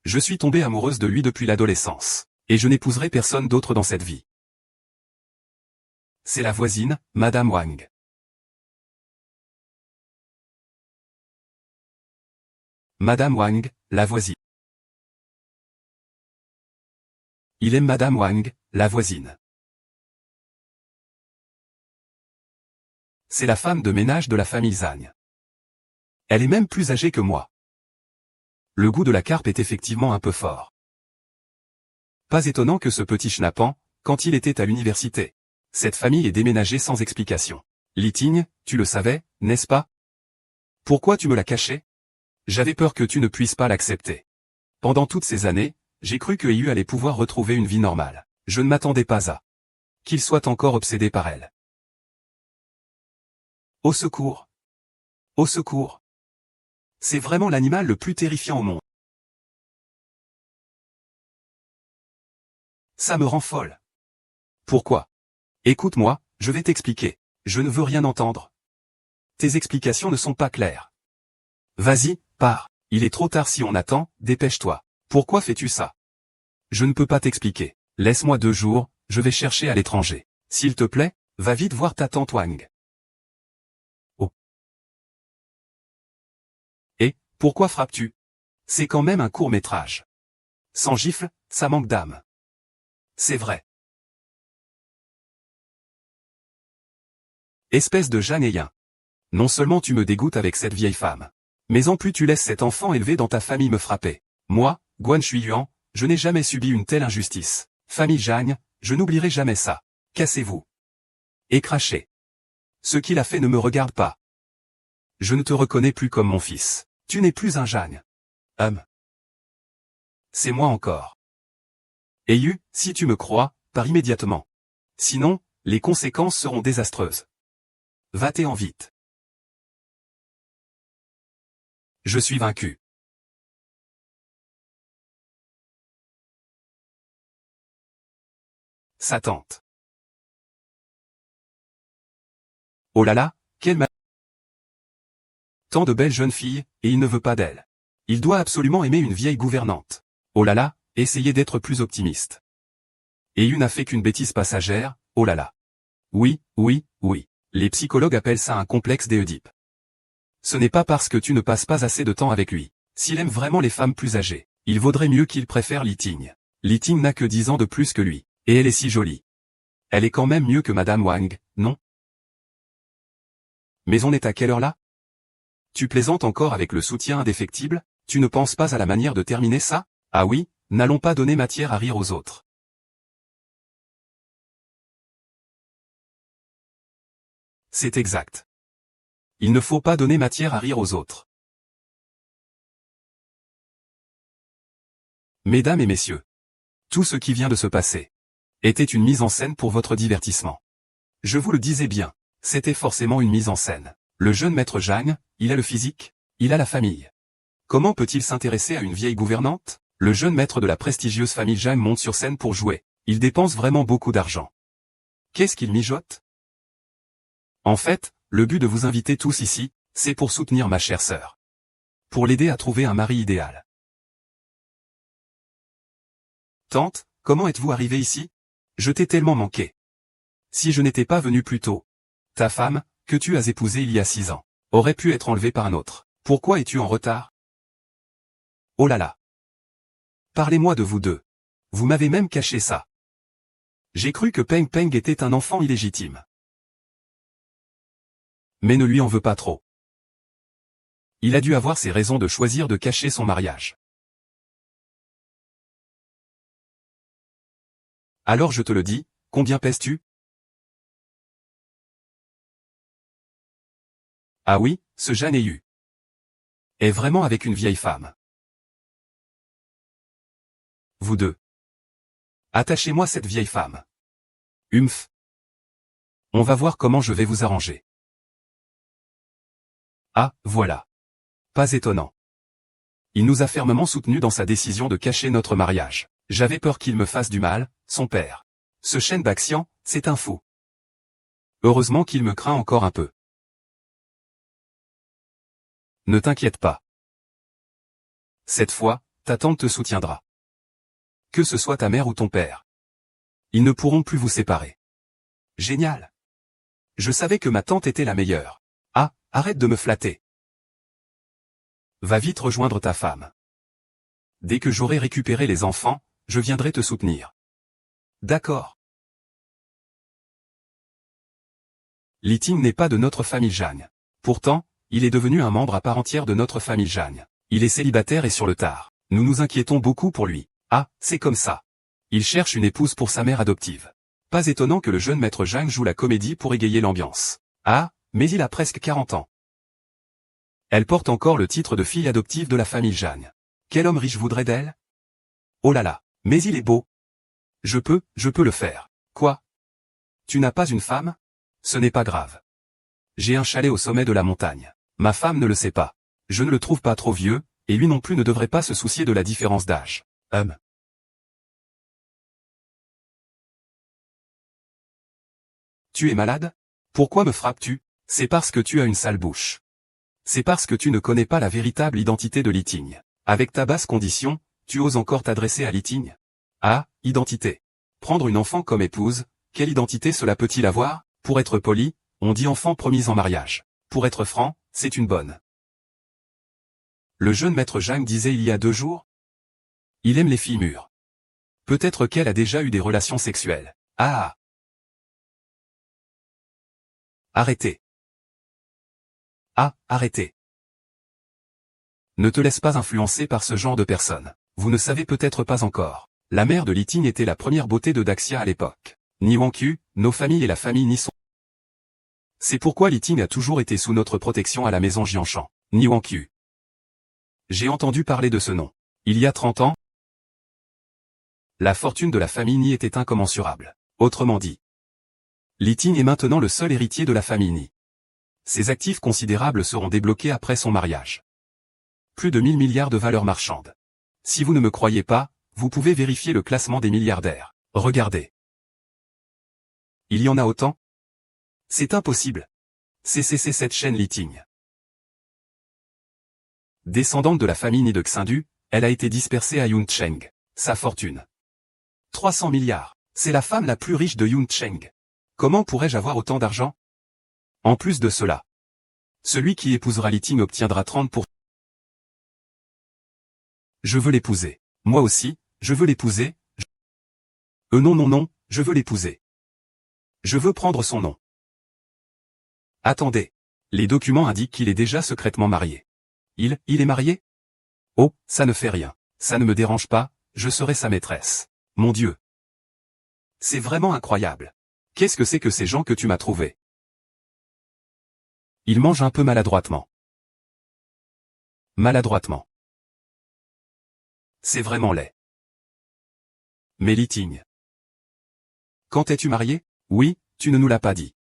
Je suis tombée amoureuse de lui depuis l'adolescence. Et je n'épouserai personne d'autre dans cette vie. C'est la voisine, Madame Wang. Madame Wang, la voisine. Il aime Madame Wang, la voisine. C'est la femme de ménage de la famille Zhang. Elle est même plus âgée que moi. Le goût de la carpe est effectivement un peu fort. Pas étonnant que ce petit schnappant, quand il était à l'université. Cette famille est déménagée sans explication. Li-Ting, tu le savais, n'est-ce pas? Pourquoi tu me l'as caché? J'avais peur que tu ne puisses pas l'accepter. Pendant toutes ces années, j'ai cru que Eyu allait pouvoir retrouver une vie normale. Je ne m'attendais pas à qu'il soit encore obsédé par elle. Au secours! Au secours! C'est vraiment l'animal le plus terrifiant au monde. Ça me rend folle. Pourquoi? Écoute-moi, je vais t'expliquer. Je ne veux rien entendre. Tes explications ne sont pas claires. Vas-y, pars. Il est trop tard si on attend, dépêche-toi. Pourquoi fais-tu ça? Je ne peux pas t'expliquer. Laisse-moi 2 jours, je vais chercher à l'étranger. S'il te plaît, va vite voir ta tante Wang. Oh. Et, pourquoi frappes-tu? C'est quand même un court-métrage. Sans gifle, ça manque d'âme. C'est vrai. Espèce de Jeanneyen. Non seulement tu me dégoûtes avec cette vieille femme, mais en plus tu laisses cet enfant élevé dans ta famille me frapper. Moi, Guan Shuiyuan, je n'ai jamais subi une telle injustice. Famille Zhang, je n'oublierai jamais ça. Cassez-vous. Et crachez. Ce qu'il a fait ne me regarde pas. Je ne te reconnais plus comme mon fils. Tu n'es plus un Zhang. C'est moi encore. Eyu, si tu me crois, pars immédiatement. Sinon, les conséquences seront désastreuses. Va-t'en vite. Je suis vaincu. Sa tante. Oh là là, tant de belles jeunes filles, et il ne veut pas d'elle. Il doit absolument aimer une vieille gouvernante. Oh là là, essayez d'être plus optimiste. Et une n'a fait qu'une bêtise passagère, oh là là. Oui, oui, oui. Les psychologues appellent ça un complexe d'Œdipe. Ce n'est pas parce que tu ne passes pas assez de temps avec lui. S'il aime vraiment les femmes plus âgées, il vaudrait mieux qu'il préfère Li-Ting. Li-Ting n'a que 10 ans de plus que lui. Et elle est si jolie. Elle est quand même mieux que Madame Wang, non? Mais on est à quelle heure là? Tu plaisantes encore avec le soutien indéfectible? Tu ne penses pas à la manière de terminer ça? Ah oui, n'allons pas donner matière à rire aux autres. C'est exact. Il ne faut pas donner matière à rire aux autres. Mesdames et messieurs, tout ce qui vient de se passer était une mise en scène pour votre divertissement. Je vous le disais bien, c'était forcément une mise en scène. Le jeune maître Jang, il a le physique, il a la famille. Comment peut-il s'intéresser à une vieille gouvernante? Le jeune maître de la prestigieuse famille Jang monte sur scène pour jouer. Il dépense vraiment beaucoup d'argent. Qu'est-ce qu'il mijote? En fait, le but de vous inviter tous ici, c'est pour soutenir ma chère sœur. Pour l'aider à trouver un mari idéal. Tante, comment êtes-vous arrivée ici? Je t'ai tellement manqué. Si je n'étais pas venu plus tôt, ta femme, que tu as épousée il y a 6 ans, aurait pu être enlevée par un autre. Pourquoi es-tu en retard? Oh là là. Parlez-moi de vous deux. Vous m'avez même caché ça. J'ai cru que Peng Peng était un enfant illégitime. Mais ne lui en veux pas trop. Il a dû avoir ses raisons de choisir de cacher son mariage. Alors je te le dis, combien pèses-tu? Ah oui, ce Jeanne Ayu est vraiment avec une vieille femme. Vous deux. Attachez-moi cette vieille femme. Humph. On va voir comment je vais vous arranger. Ah, voilà. Pas étonnant. Il nous a fermement soutenus dans sa décision de cacher notre mariage. J'avais peur qu'il me fasse du mal, son père. Ce Shen Baxian, c'est un fou. Heureusement qu'il me craint encore un peu. Ne t'inquiète pas. Cette fois, ta tante te soutiendra. Que ce soit ta mère ou ton père. Ils ne pourront plus vous séparer. Génial. Je savais que ma tante était la meilleure. Ah, arrête de me flatter. Va vite rejoindre ta femme. Dès que j'aurai récupéré les enfants, je viendrai te soutenir. D'accord. Li Ting n'est pas de notre famille Jang. Pourtant, il est devenu un membre à part entière de notre famille Jang. Il est célibataire et sur le tard. Nous nous inquiétons beaucoup pour lui. Ah, c'est comme ça. Il cherche une épouse pour sa mère adoptive. Pas étonnant que le jeune maître Jang joue la comédie pour égayer l'ambiance. Ah, mais il a presque 40 ans. Elle porte encore le titre de fille adoptive de la famille Jang. Quel homme riche voudrait d'elle? Oh là là, mais il est beau. Je peux le faire. Quoi? Tu n'as pas une femme? Ce n'est pas grave. J'ai un chalet au sommet de la montagne. Ma femme ne le sait pas. Je ne le trouve pas trop vieux, et lui non plus ne devrait pas se soucier de la différence d'âge. Tu es malade? Pourquoi me frappes-tu? C'est parce que tu as une sale bouche. C'est parce que tu ne connais pas la véritable identité de Li Ting. Avec ta basse condition, tu oses encore t'adresser à Li Ting? Ah, identité. Prendre une enfant comme épouse, quelle identité cela peut-il avoir? Pour être poli, on dit enfant promise en mariage. Pour être franc, c'est une bonne. Le jeune maître Jang disait il y a 2 jours. Il aime les filles mûres. Peut-être qu'elle a déjà eu des relations sexuelles. Ah! Arrêtez. Ah, arrêtez. Ne te laisse pas influencer par ce genre de personnes. Vous ne savez peut-être pas encore. La mère de Li Ting était la première beauté de Daxia à l'époque. Ni Wangqiu, nos familles et la famille Ni sont. C'est pourquoi Li Ting a toujours été sous notre protection à la maison Jianshan. Ni Wangqiu. J'ai entendu parler de ce nom. Il y a 30 ans, la fortune de la famille Ni était incommensurable. Autrement dit, Li Ting est maintenant le seul héritier de la famille Ni. Ses actifs considérables seront débloqués après son mariage. Plus de 1000 milliards de valeurs marchandes. Si vous ne me croyez pas, vous pouvez vérifier le classement des milliardaires. Regardez. Il y en a autant? C'est impossible. C'est cette chaîne Li Ting. Descendante de la famille Ni de Xindu, elle a été dispersée à Yuncheng. Sa fortune. 300 milliards. C'est la femme la plus riche de Yuncheng. Comment pourrais-je avoir autant d'argent? En plus de cela, celui qui épousera Li Ting obtiendra 30%. Je veux l'épouser. Moi aussi, je veux l'épouser. Non, je veux l'épouser. Je veux prendre son nom. Attendez. Les documents indiquent qu'il est déjà secrètement marié. Il est marié? Oh, ça ne fait rien. Ça ne me dérange pas, je serai sa maîtresse. Mon Dieu. C'est vraiment incroyable. Qu'est-ce que c'est que ces gens que tu m'as trouvés? Ils mangent un peu maladroitement. Maladroitement. C'est vraiment laid. Mais Liting. Quand es-tu marié? Oui, tu ne nous l'as pas dit.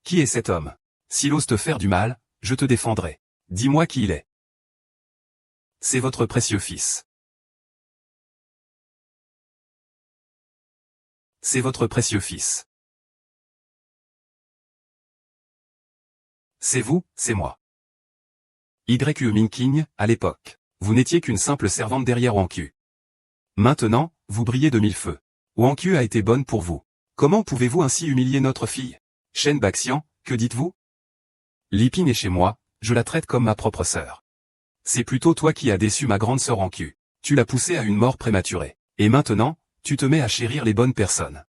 Qui est cet homme? S'il ose te faire du mal, je te défendrai. Dis-moi qui il est. C'est votre précieux fils. C'est votre précieux fils. C'est vous, c'est moi. Y.U. Minking, à l'époque. Vous n'étiez qu'une simple servante derrière Wanku. Maintenant, vous brillez de mille feux. Wanku a été bonne pour vous. Comment pouvez-vous ainsi humilier notre fille? Shen Baxian, que dites-vous? Liping est chez moi, je la traite comme ma propre sœur. C'est plutôt toi qui as déçu ma grande sœur Wanku. Tu l'as poussée à une mort prématurée. Et maintenant, tu te mets à chérir les bonnes personnes.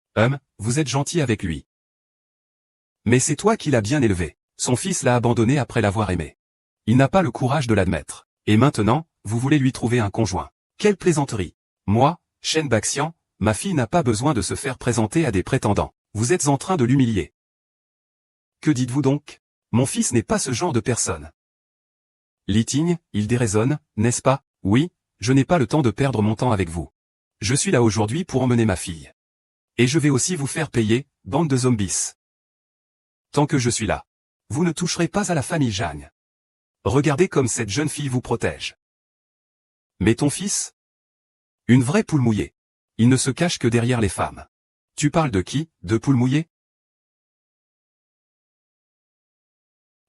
Vous êtes gentil avec lui. Mais c'est toi qui l'as bien élevé. Son fils l'a abandonné après l'avoir aimé. Il n'a pas le courage de l'admettre. Et maintenant, vous voulez lui trouver un conjoint. Quelle plaisanterie. Moi, Shen Baxian, ma fille n'a pas besoin de se faire présenter à des prétendants. Vous êtes en train de l'humilier. Que dites-vous donc? Mon fils n'est pas ce genre de personne. Liting, il déraisonne, n'est-ce pas? Oui, je n'ai pas le temps de perdre mon temps avec vous. Je suis là aujourd'hui pour emmener ma fille. Et je vais aussi vous faire payer, bande de zombies. Tant que je suis là. Vous ne toucherez pas à la famille Jeanne. Regardez comme cette jeune fille vous protège. Mais ton fils? Une vraie poule mouillée. Il ne se cache que derrière les femmes. Tu parles de qui? De poule mouillée?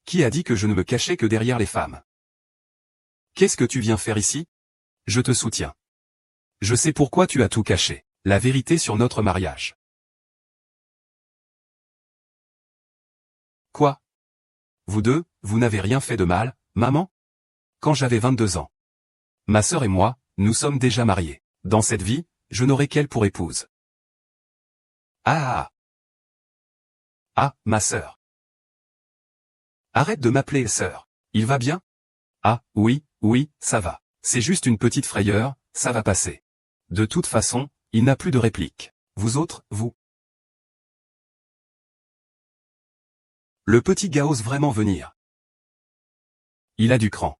Qui a dit que je ne me cachais que derrière les femmes? Qu'est-ce que tu viens faire ici? Je te soutiens. Je sais pourquoi tu as tout caché. La vérité sur notre mariage. Quoi? Vous deux, vous n'avez rien fait de mal, maman? Quand j'avais 22 ans. Ma sœur et moi, nous sommes déjà mariés. Dans cette vie, je n'aurai qu'elle pour épouse. Ah! Ah, ma sœur. Arrête de m'appeler sœur. Il va bien? Ah, oui, oui, ça va. C'est juste une petite frayeur, ça va passer. De toute façon, il n'a plus de réplique. Vous autres, vous. Le petit gars ose vraiment venir. Il a du cran.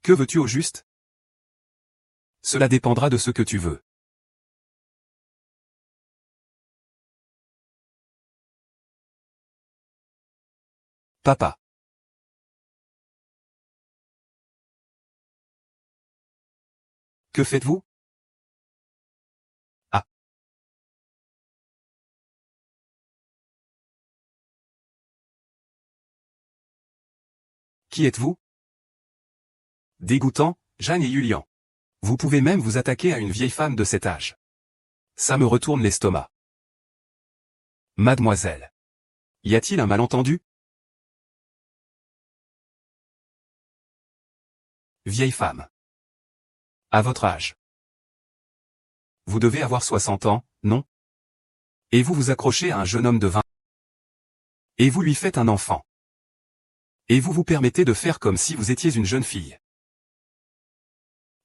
Que veux-tu au juste? Cela dépendra de ce que tu veux. Papa. Que faites-vous? Ah. Qui êtes-vous? Dégoûtant, Jeanne et Julian. Vous pouvez même vous attaquer à une vieille femme de cet âge. Ça me retourne l'estomac. Mademoiselle. Y a-t-il un malentendu? Vieille femme. À votre âge. Vous devez avoir 60 ans, non? Et vous vous accrochez à un jeune homme de 20. Et vous lui faites un enfant. Et vous vous permettez de faire comme si vous étiez une jeune fille.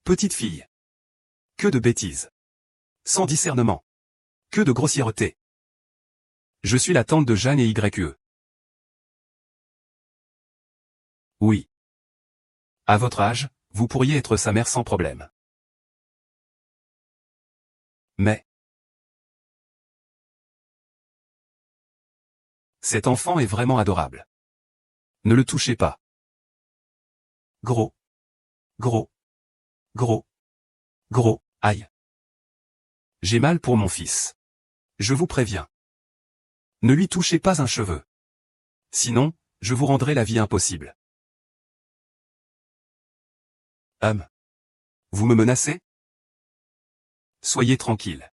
Petite fille. Que de bêtises. Sans discernement. Que de grossièreté. Je suis la tante de Jeanne et YE. Oui. À votre âge, vous pourriez être sa mère sans problème. Mais. Cet enfant est vraiment adorable. Ne le touchez pas. Gros. Gros. Gros. Gros. Aïe. J'ai mal pour mon fils. Je vous préviens. Ne lui touchez pas un cheveu. Sinon, je vous rendrai la vie impossible. Vous me menacez? Soyez tranquille.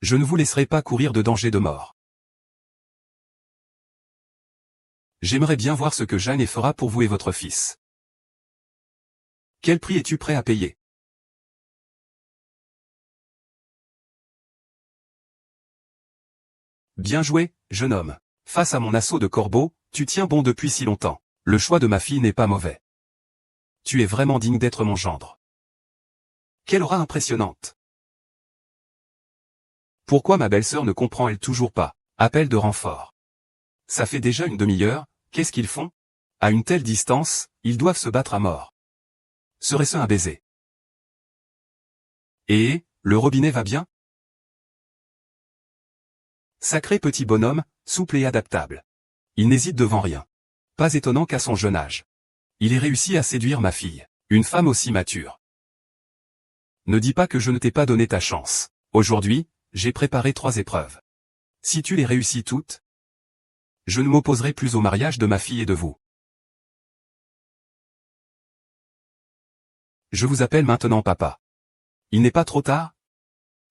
Je ne vous laisserai pas courir de danger de mort. J'aimerais bien voir ce que Jeanne fera pour vous et votre fils. Quel prix es-tu prêt à payer? Bien joué, jeune homme. Face à mon assaut de corbeaux, tu tiens bon depuis si longtemps. Le choix de ma fille n'est pas mauvais. Tu es vraiment digne d'être mon gendre. Quelle aura impressionnante. Pourquoi ma belle-sœur ne comprend-elle toujours pas? Appel de renfort. Ça fait déjà une demi-heure, qu'est-ce qu'ils font? À une telle distance, ils doivent se battre à mort. Serait-ce un baiser? Et, le robinet va bien? Sacré petit bonhomme, souple et adaptable. Il n'hésite devant rien. Pas étonnant qu'à son jeune âge. Il ait réussi à séduire ma fille, une femme aussi mature. Ne dis pas que je ne t'ai pas donné ta chance. Aujourd'hui, j'ai préparé 3 épreuves. Si tu les réussis toutes, je ne m'opposerai plus au mariage de ma fille et de vous. Je vous appelle maintenant papa. Il n'est pas trop tard?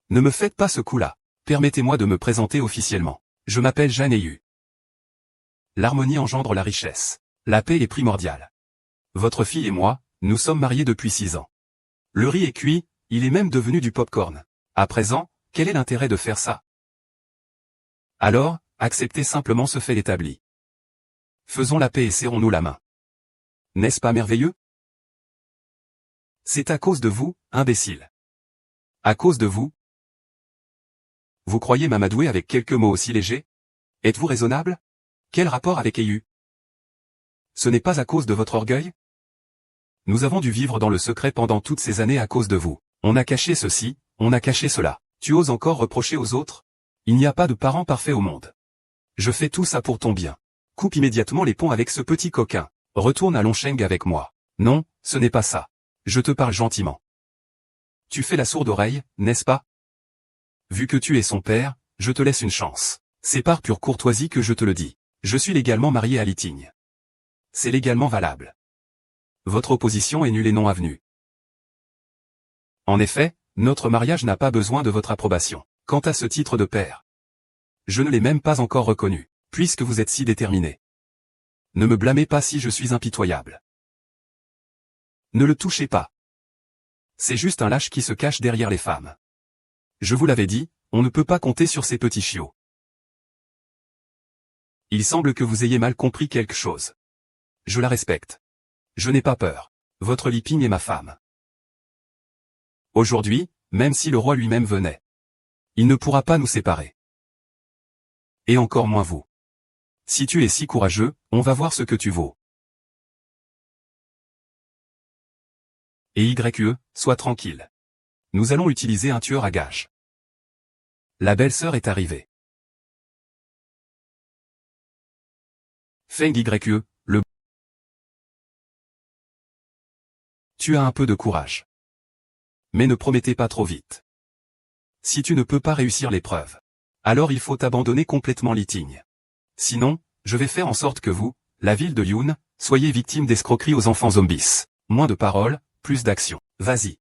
Ne me faites pas ce coup-là. Permettez-moi de me présenter officiellement. Je m'appelle Jeanne Ayu. L'harmonie engendre la richesse. La paix est primordiale. Votre fille et moi, nous sommes mariés depuis 6 ans. Le riz est cuit, il est même devenu du pop-corn. À présent, quel est l'intérêt de faire ça? Alors, acceptez simplement ce fait établi. Faisons la paix et serrons-nous la main. N'est-ce pas merveilleux? C'est à cause de vous, imbécile. À cause de vous? Vous croyez m'amadouer avec quelques mots aussi légers? Êtes-vous raisonnable? Quel rapport avec Ayu? Ce n'est pas à cause de votre orgueil? Nous avons dû vivre dans le secret pendant toutes ces années à cause de vous. On a caché ceci, on a caché cela. Tu oses encore reprocher aux autres? Il n'y a pas de parent parfait au monde. Je fais tout ça pour ton bien. Coupe immédiatement les ponts avec ce petit coquin. Retourne à Longsheng avec moi. Non, ce n'est pas ça. Je te parle gentiment. Tu fais la sourde oreille, n'est-ce pas? Vu que tu es son père, je te laisse une chance. C'est par pure courtoisie que je te le dis. Je suis légalement marié à Litigne. C'est légalement valable. Votre opposition est nulle et non avenue. En effet, notre mariage n'a pas besoin de votre approbation. Quant à ce titre de père, je ne l'ai même pas encore reconnu, puisque vous êtes si déterminé. Ne me blâmez pas si je suis impitoyable. Ne le touchez pas. C'est juste un lâche qui se cache derrière les femmes. Je vous l'avais dit, on ne peut pas compter sur ces petits chiots. Il semble que vous ayez mal compris quelque chose. Je la respecte. Je n'ai pas peur. Votre Liping est ma femme. Aujourd'hui, même si le roi lui-même venait, il ne pourra pas nous séparer. Et encore moins vous. Si tu es si courageux, on va voir ce que tu vaux. Et YE, sois tranquille. Nous allons utiliser un tueur à gages. La belle-sœur est arrivée. Feng YE, le... Tu as un peu de courage. Mais ne promettez pas trop vite. Si tu ne peux pas réussir l'épreuve, alors il faut abandonner complètement Litigne. Sinon, je vais faire en sorte que vous, la ville de Yun, soyez victime d'escroqueries aux enfants zombies. Moins de paroles, plus d'action. Vas-y.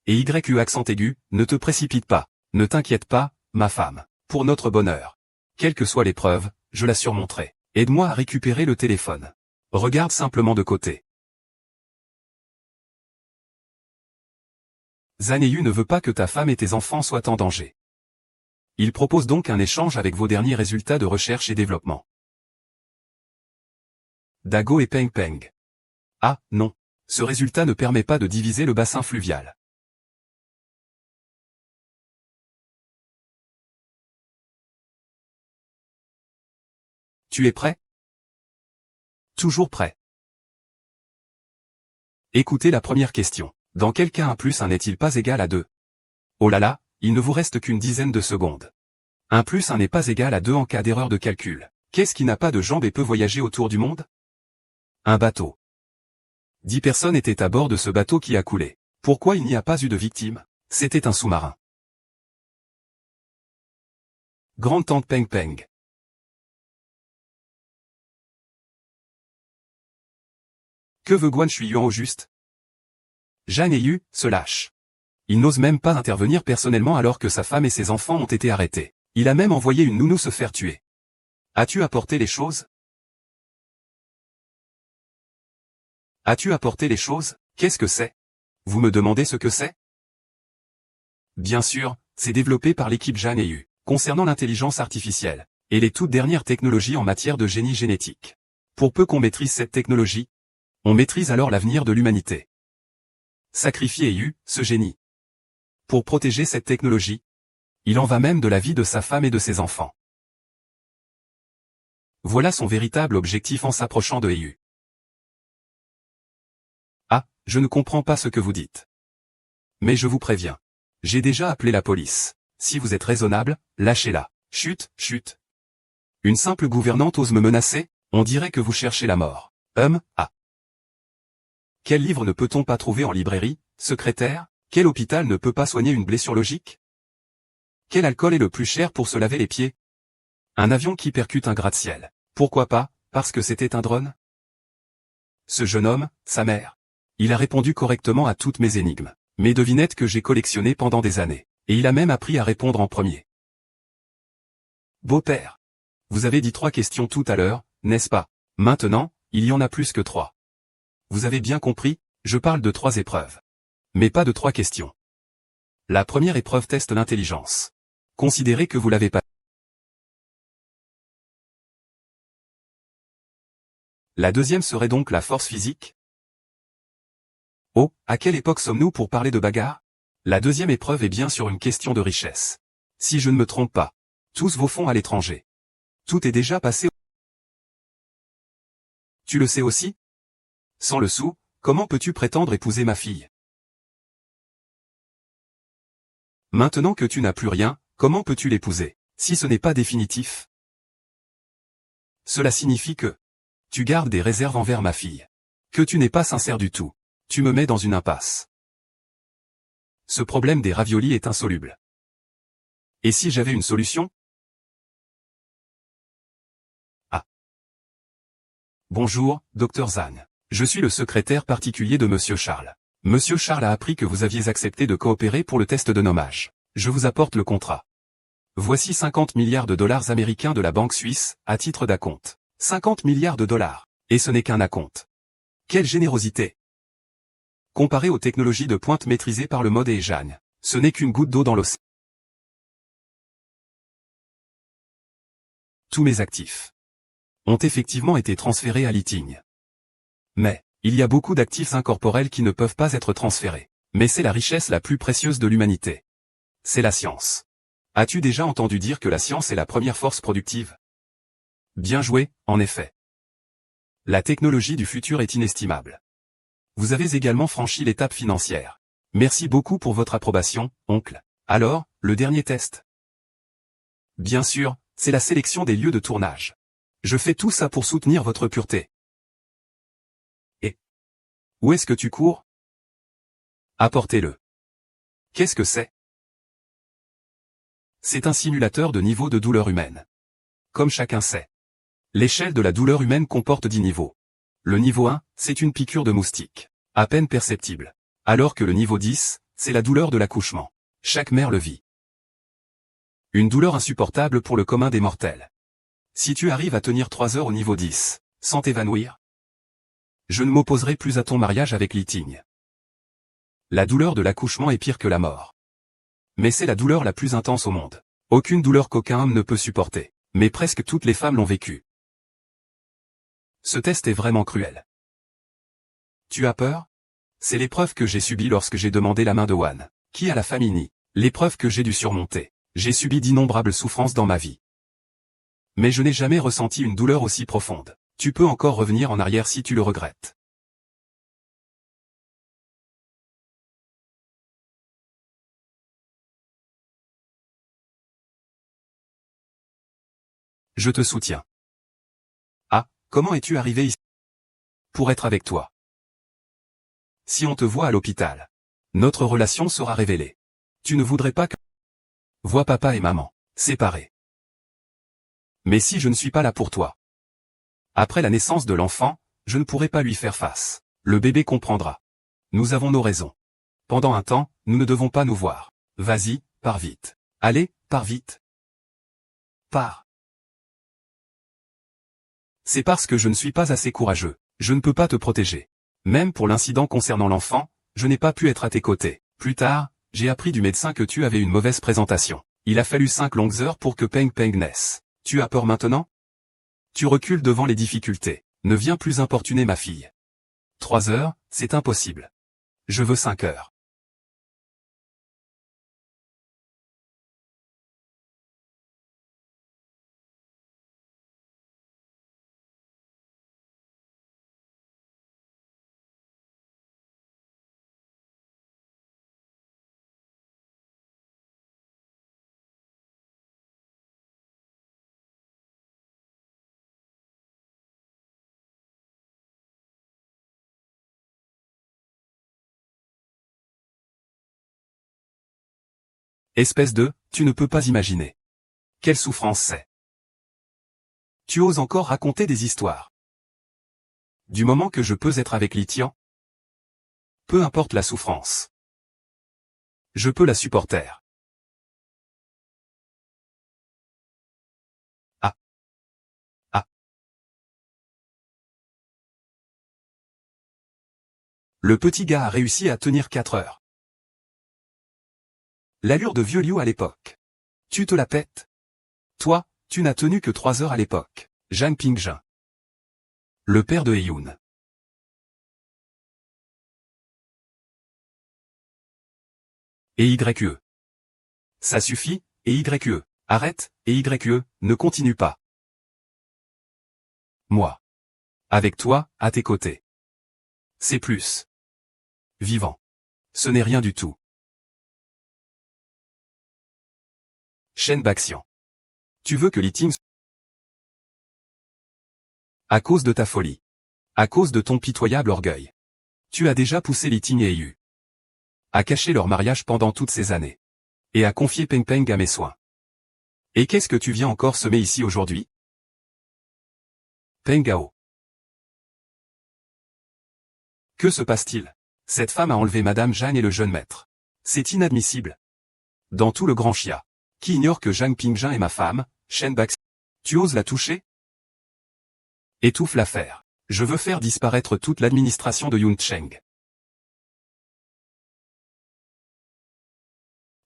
Et YU accent aigu, ne te précipite pas. Ne t'inquiète pas, ma femme. Pour notre bonheur. Quelle que soit l'épreuve, je la surmonterai. Aide-moi à récupérer le téléphone. Regarde simplement de côté. Zaneyu ne veut pas que ta femme et tes enfants soient en danger. Il propose donc un échange avec vos derniers résultats de recherche et développement. Dago et Peng Peng. Ah, non. Ce résultat ne permet pas de diviser le bassin fluvial. Tu es prêt? Toujours prêt. Écoutez la première question. Dans quel cas 1 plus 1 n'est-il pas égal à 2? Oh là là, il ne vous reste qu'une dizaine de secondes. 1 plus 1 n'est pas égal à 2 en cas d'erreur de calcul. Qu'est-ce qui n'a pas de jambes et peut voyager autour du monde? Un bateau. 10 personnes étaient à bord de ce bateau qui a coulé. Pourquoi il n'y a pas eu de victimes? C'était un sous-marin. Grande-tante Peng Peng. Que veut Guan Shuiyuan au juste? Jeanne Ayu se lâche. Il n'ose même pas intervenir personnellement alors que sa femme et ses enfants ont été arrêtés. Il a même envoyé une nounou se faire tuer. As-tu apporté les choses? As-tu apporté les choses? Qu'est-ce que c'est? Vous me demandez ce que c'est? Bien sûr, c'est développé par l'équipe Jeanne Ayu, concernant l'intelligence artificielle, et les toutes dernières technologies en matière de génie génétique. Pour peu qu'on maîtrise cette technologie, on maîtrise alors l'avenir de l'humanité. Sacrifier Yu, ce génie. Pour protéger cette technologie, il en va même de la vie de sa femme et de ses enfants. Voilà son véritable objectif en s'approchant de Yu. Ah, je ne comprends pas ce que vous dites. Mais je vous préviens. J'ai déjà appelé la police. Si vous êtes raisonnable, lâchez-la. Chut, chut. Une simple gouvernante ose me menacer, on dirait que vous cherchez la mort. Ah. Quel livre ne peut-on pas trouver en librairie, secrétaire? Quel hôpital ne peut pas soigner une blessure logique? Quel alcool est le plus cher pour se laver les pieds? Un avion qui percute un gratte-ciel. Pourquoi pas, parce que c'était un drone? Ce jeune homme, sa mère. Il a répondu correctement à toutes mes énigmes. Mes devinettes que j'ai collectionnées pendant des années. Et il a même appris à répondre en premier. Beau-père. Vous avez dit 3 questions tout à l'heure, n'est-ce pas? Maintenant, il y en a plus que 3. Vous avez bien compris, je parle de 3 épreuves. Mais pas de 3 questions. La première épreuve teste l'intelligence. Considérez que vous l'avez pas. La deuxième serait donc la force physique. Oh, à quelle époque sommes-nous pour parler de bagarre? La deuxième épreuve est bien sur une question de richesse. Si je ne me trompe pas, tous vos fonds à l'étranger. Tout est déjà passé. Tu le sais aussi? Sans le sou, comment peux-tu prétendre épouser ma fille? Maintenant que tu n'as plus rien, comment peux-tu l'épouser, si ce n'est pas définitif? Cela signifie que tu gardes des réserves envers ma fille. Que tu n'es pas sincère du tout. Tu me mets dans une impasse. Ce problème des raviolis est insoluble. Et si j'avais une solution? Ah. Bonjour, Dr Zhang. Je suis le secrétaire particulier de Monsieur Charles. Monsieur Charles a appris que vous aviez accepté de coopérer pour le test de nommage. Je vous apporte le contrat. Voici 50 milliards de dollars américains de la banque suisse, à titre d'acompte. 50 milliards de dollars. Et ce n'est qu'un acompte. Quelle générosité! Comparé aux technologies de pointe maîtrisées par le mode et Jeanne, ce n'est qu'une goutte d'eau dans l'océan. Tous mes actifs ont effectivement été transférés à Liting. Mais, il y a beaucoup d'actifs incorporels qui ne peuvent pas être transférés. Mais c'est la richesse la plus précieuse de l'humanité. C'est la science. As-tu déjà entendu dire que la science est la première force productive? Bien joué, en effet. La technologie du futur est inestimable. Vous avez également franchi l'étape financière. Merci beaucoup pour votre approbation, oncle. Alors, le dernier test. Bien sûr, c'est la sélection des lieux de tournage. Je fais tout ça pour soutenir votre pureté. Et où est-ce que tu cours? Apportez-le. Qu'est-ce que c'est? C'est un simulateur de niveau de douleur humaine. Comme chacun sait, l'échelle de la douleur humaine comporte 10 niveaux. Le niveau 1, c'est une piqûre de moustique, à peine perceptible. Alors que le niveau 10, c'est la douleur de l'accouchement. Chaque mère le vit. Une douleur insupportable pour le commun des mortels. Si tu arrives à tenir 3 heures au niveau 10, sans t'évanouir, je ne m'opposerai plus à ton mariage avec Liting. La douleur de l'accouchement est pire que la mort. Mais c'est la douleur la plus intense au monde. Aucune douleur qu'aucun homme ne peut supporter. Mais presque toutes les femmes l'ont vécu. Ce test est vraiment cruel. Tu as peur? C'est l'épreuve que j'ai subie lorsque j'ai demandé la main de Wan, qui a la famille Ni. L'épreuve que j'ai dû surmonter. J'ai subi d'innombrables souffrances dans ma vie. Mais je n'ai jamais ressenti une douleur aussi profonde. Tu peux encore revenir en arrière si tu le regrettes. Je te soutiens. Ah, comment es-tu arrivé ici? Pour être avec toi. Si on te voit à l'hôpital, notre relation sera révélée. Tu ne voudrais pas que... Vois papa et maman, séparés. Mais si je ne suis pas là pour toi. Après la naissance de l'enfant, je ne pourrai pas lui faire face. Le bébé comprendra. Nous avons nos raisons. Pendant un temps, nous ne devons pas nous voir. Vas-y, pars vite. Allez, pars vite. Pars. C'est parce que je ne suis pas assez courageux. Je ne peux pas te protéger. Même pour l'incident concernant l'enfant, je n'ai pas pu être à tes côtés. Plus tard, j'ai appris du médecin que tu avais une mauvaise présentation. Il a fallu 5 longues heures pour que Peng Peng naisse. Tu as peur maintenant? Tu recules devant les difficultés. Ne viens plus importuner ma fille. 3 heures, c'est impossible. Je veux 5 heures. Espèce de, tu ne peux pas imaginer. Quelle souffrance c'est. Tu oses encore raconter des histoires. Du moment que je peux être avec Litian, peu importe la souffrance. Je peux la supporter. Ah. Ah. Le petit gars a réussi à tenir 4 heures. L'allure de vieux Liu à l'époque. Tu te la pètes. Toi, tu n'as tenu que 3 heures à l'époque. Zhang Pingjin. Le père de Heyoon. Et YE. Ça suffit, et YE. Arrête, et YE, ne continue pas. Moi. Avec toi, à tes côtés. C'est plus. Vivant. Ce n'est rien du tout. Shen Baxian. Tu veux que Liting... À cause de ta folie. À cause de ton pitoyable orgueil. Tu as déjà poussé Liting et Yu. À cacher leur mariage pendant toutes ces années. Et à confier Peng Peng à mes soins. Et qu'est-ce que tu viens encore semer ici aujourd'hui? Peng Gao. Que se passe-t-il? Cette femme a enlevé Madame Zhang et le jeune maître. C'est inadmissible. Dans tout le grand chia. Qui ignore que Zhang Pingjin est ma femme, Shen Baxian? Tu oses la toucher? Étouffe l'affaire. Je veux faire disparaître toute l'administration de Yun Cheng.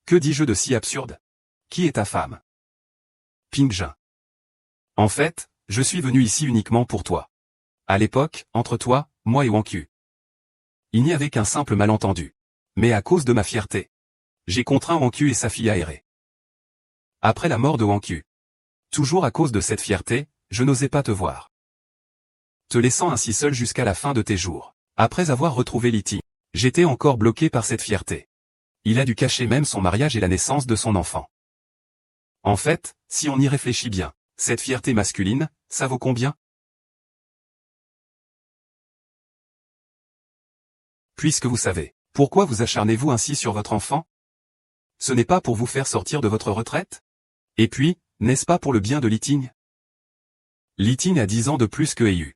Que dis-je de si absurde? Qui est ta femme? Pingjin. En fait, je suis venu ici uniquement pour toi. À l'époque, entre toi, moi et Wang Q. Il n'y avait qu'un simple malentendu. Mais à cause de ma fierté. J'ai contraint Wang Q et sa fille à errer. Après la mort de Wang Q. Toujours à cause de cette fierté, je n'osais pas te voir. Te laissant ainsi seul jusqu'à la fin de tes jours. Après avoir retrouvé Liti, j'étais encore bloqué par cette fierté. Il a dû cacher même son mariage et la naissance de son enfant. En fait, si on y réfléchit bien, cette fierté masculine, ça vaut combien? Puisque vous savez, pourquoi vous acharnez-vous ainsi sur votre enfant? Ce n'est pas pour vous faire sortir de votre retraite? Et puis, n'est-ce pas pour le bien de Liting? Liting a 10 ans de plus que Heyu.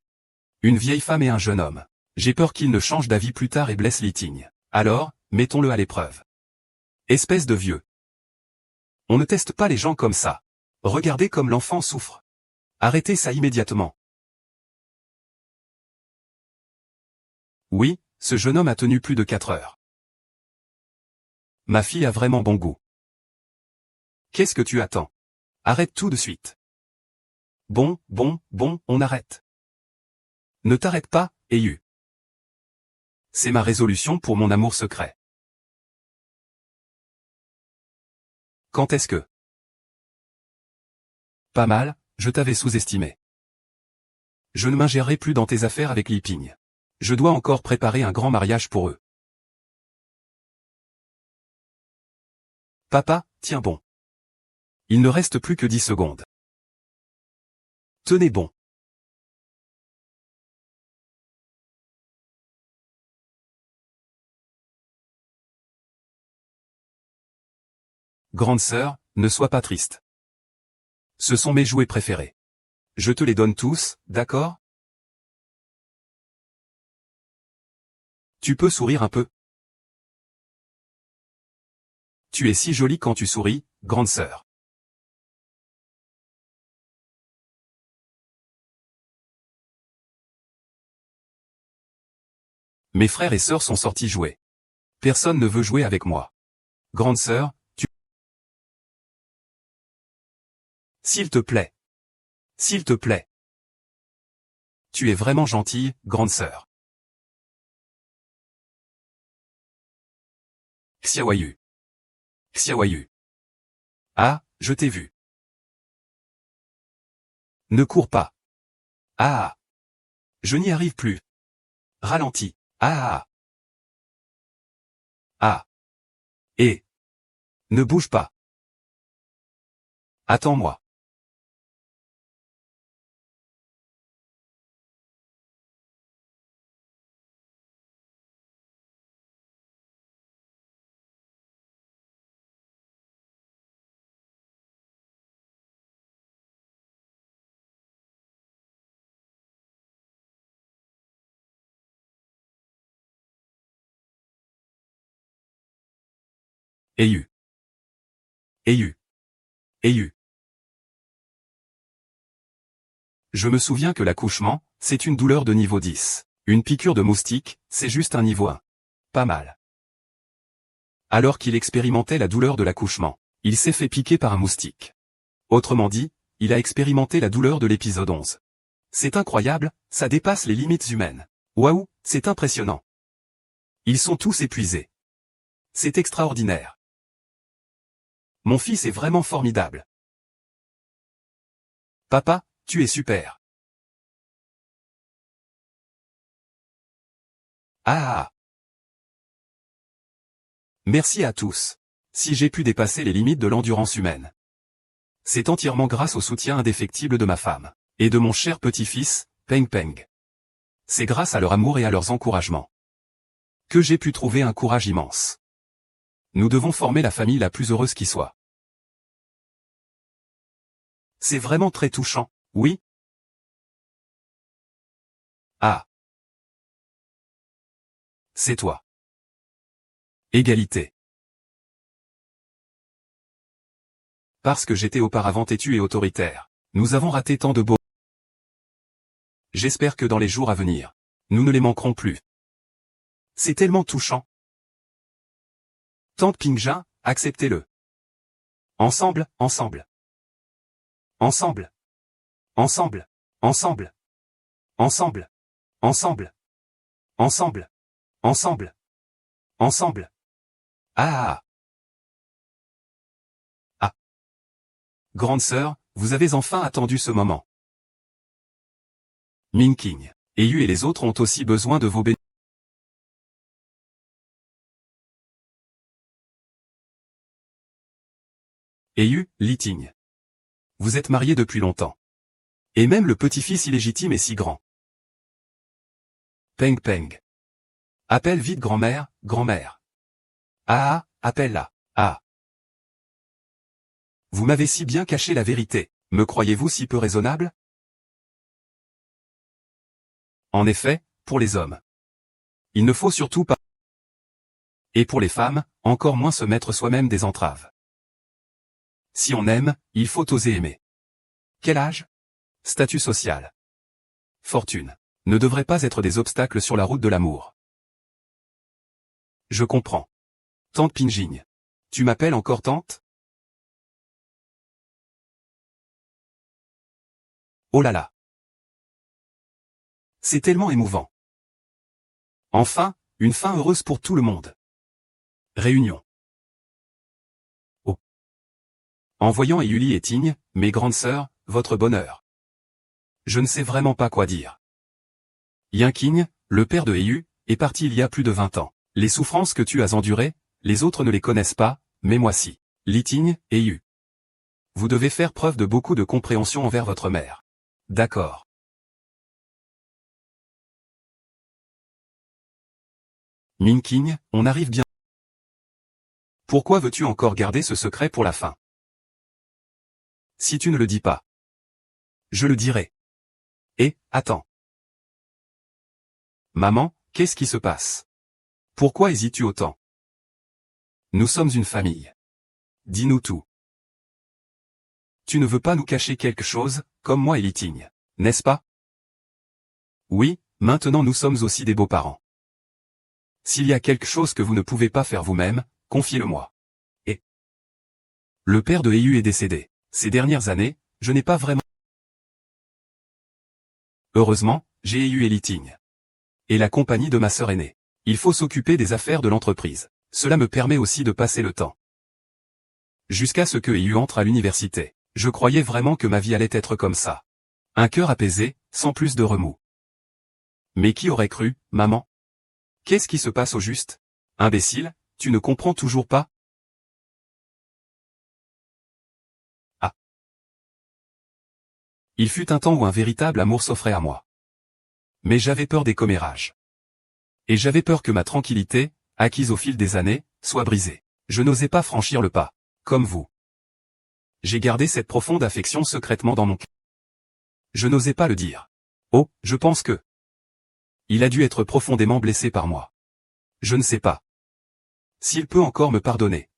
Une vieille femme et un jeune homme. J'ai peur qu'il ne change d'avis plus tard et blesse Liting. Alors, mettons-le à l'épreuve. Espèce de vieux. On ne teste pas les gens comme ça. Regardez comme l'enfant souffre. Arrêtez ça immédiatement. Oui, ce jeune homme a tenu plus de 4 heures. Ma fille a vraiment bon goût. Qu'est-ce que tu attends? Arrête tout de suite. Bon, on arrête. Ne t'arrête pas, Heyu. C'est ma résolution pour mon amour secret. Quand est-ce que? Pas mal, je t'avais sous-estimé. Je ne m'ingérerai plus dans tes affaires avec Liping. Je dois encore préparer un grand mariage pour eux. Papa, tiens bon. Il ne reste plus que 10 secondes. Tenez bon. Grande sœur, ne sois pas triste. Ce sont mes jouets préférés. Je te les donne tous, d'accord? Tu peux sourire un peu. Tu es si jolie quand tu souris, grande sœur. Mes frères et sœurs sont sortis jouer. Personne ne veut jouer avec moi. Grande sœur, tu... S'il te plaît. S'il te plaît. tu es vraiment gentille, grande sœur. Xiaoyu. Xiaoyu. Ah, je t'ai vu. Ne cours pas. Ah. Je n'y arrive plus. Ralentis. Ah. Ah. Et. Ne bouge pas. Attends-moi. Ayu. Ayu. Ayu. Je me souviens que l'accouchement, c'est une douleur de niveau 10. Une piqûre de moustique, c'est juste un niveau 1. Pas mal. Alors qu'il expérimentait la douleur de l'accouchement, il s'est fait piquer par un moustique. Autrement dit, il a expérimenté la douleur de l'épisode 11. C'est incroyable, ça dépasse les limites humaines. Waouh, c'est impressionnant. Ils sont tous épuisés. C'est extraordinaire. Mon fils est vraiment formidable. Papa, tu es super. Ah. Merci à tous. Si j'ai pu dépasser les limites de l'endurance humaine, c'est entièrement grâce au soutien indéfectible de ma femme, et de mon cher petit-fils, Peng Peng. C'est grâce à leur amour et à leurs encouragements que j'ai pu trouver un courage immense. Nous devons former la famille la plus heureuse qui soit. C'est vraiment très touchant, oui? Ah. C'est toi. Égalité. Parce que j'étais auparavant têtu et autoritaire. Nous avons raté tant de beaux. J'espère que dans les jours à venir, nous ne les manquerons plus. C'est tellement touchant. Tante Pingja, acceptez-le. Ensemble, ensemble. Ensemble. Ensemble. Ensemble. Ensemble. Ensemble. Ensemble. Ensemble. Ensemble. Ah. Ah. Grande sœur, vous avez enfin attendu ce moment. Minking, Ayu et les autres ont aussi besoin de vos bénédictions. Ayu, Liting. Vous êtes mariés depuis longtemps. Et même le petit-fils illégitime est si grand. Peng Peng. Appelle vite grand-mère, grand-mère. Ah, appelle-la. Ah. Vous m'avez si bien caché la vérité, me croyez-vous si peu raisonnable? En effet, pour les hommes, il ne faut surtout pas. Et pour les femmes, encore moins se mettre soi-même des entraves. Si on aime, il faut oser aimer. Quel âge? Statut social. Fortune. Ne devrait pas être des obstacles sur la route de l'amour. Je comprends. Tante Pinjing. Tu m'appelles encore tante? Oh là là. C'est tellement émouvant. Enfin, une fin heureuse pour tout le monde. Réunion. Oh. En voyant Yuli et Ting, mes grandes sœurs, votre bonheur. Je ne sais vraiment pas quoi dire. Yanking, le père de Ayu, est parti il y a plus de 20 ans. Les souffrances que tu as endurées, les autres ne les connaissent pas, mais moi si. Liting, Ayu. Vous devez faire preuve de beaucoup de compréhension envers votre mère. D'accord. Minking, on arrive bien. Pourquoi veux-tu encore garder ce secret pour la fin? Si tu ne le dis pas, je le dirai. Et, attends. Maman, qu'est-ce qui se passe? Pourquoi hésites-tu autant? Nous sommes une famille. Dis-nous tout. Tu ne veux pas nous cacher quelque chose, comme moi et Liting, n'est-ce pas? Oui, maintenant nous sommes aussi des beaux-parents. S'il y a quelque chose que vous ne pouvez pas faire vous-même, confiez-le-moi. Et le père de Ayu est décédé. Ces dernières années, je n'ai pas vraiment. Heureusement, j'ai eu Eliting. Et la compagnie de ma sœur aînée. Il faut s'occuper des affaires de l'entreprise. Cela me permet aussi de passer le temps. Jusqu'à ce que EU entre à l'université. Je croyais vraiment que ma vie allait être comme ça. Un cœur apaisé, sans plus de remous. Mais qui aurait cru, maman? Qu'est-ce qui se passe au juste? Imbécile, tu ne comprends toujours pas? Ah. Il fut un temps où un véritable amour s'offrait à moi. Mais j'avais peur des commérages. Et j'avais peur que ma tranquillité, acquise au fil des années, soit brisée. Je n'osais pas franchir le pas. Comme vous. J'ai gardé cette profonde affection secrètement dans mon cœur. Je n'osais pas le dire. Oh, je pense que... Il a dû être profondément blessé par moi. Je ne sais pas. S'il peut encore me pardonner.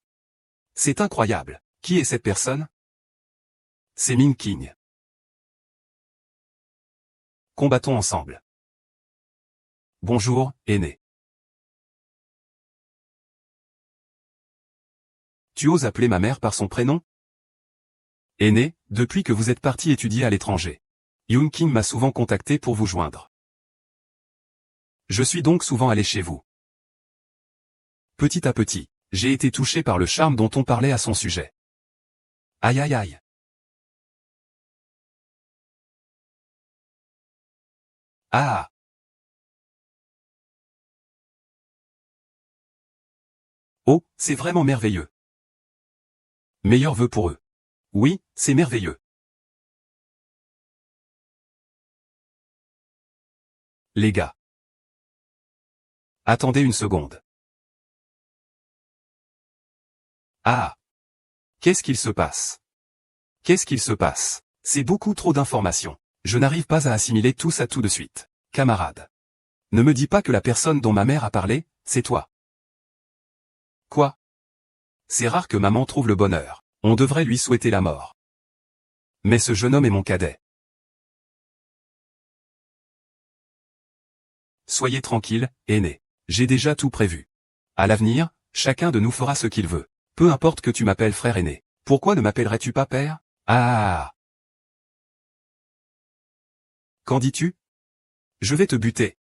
C'est incroyable. Qui est cette personne? C'est Min King. Combattons ensemble. Bonjour, aîné. Tu oses appeler ma mère par son prénom? Aîné, depuis que vous êtes parti étudier à l'étranger. Yoon King m'a souvent contacté pour vous joindre. Je suis donc souvent allé chez vous. Petit à petit, j'ai été touché par le charme dont on parlait à son sujet. Aïe aïe aïe. Ah. Oh, c'est vraiment merveilleux. Meilleurs vœux pour eux. Oui, c'est merveilleux. Les gars. Attendez une seconde. Ah. Qu'est-ce qu'il se passe? Qu'est-ce qu'il se passe? C'est beaucoup trop d'informations. Je n'arrive pas à assimiler tout ça tout de suite. Camarade. Ne me dis pas que la personne dont ma mère a parlé, c'est toi. Quoi? C'est rare que maman trouve le bonheur. On devrait lui souhaiter la mort. Mais ce jeune homme est mon cadet. Soyez tranquille, aîné. J'ai déjà tout prévu. À l'avenir, chacun de nous fera ce qu'il veut. Peu importe que tu m'appelles frère aîné. Pourquoi ne m'appellerais-tu pas père? Ah. Qu'en dis-tu? Je vais te buter.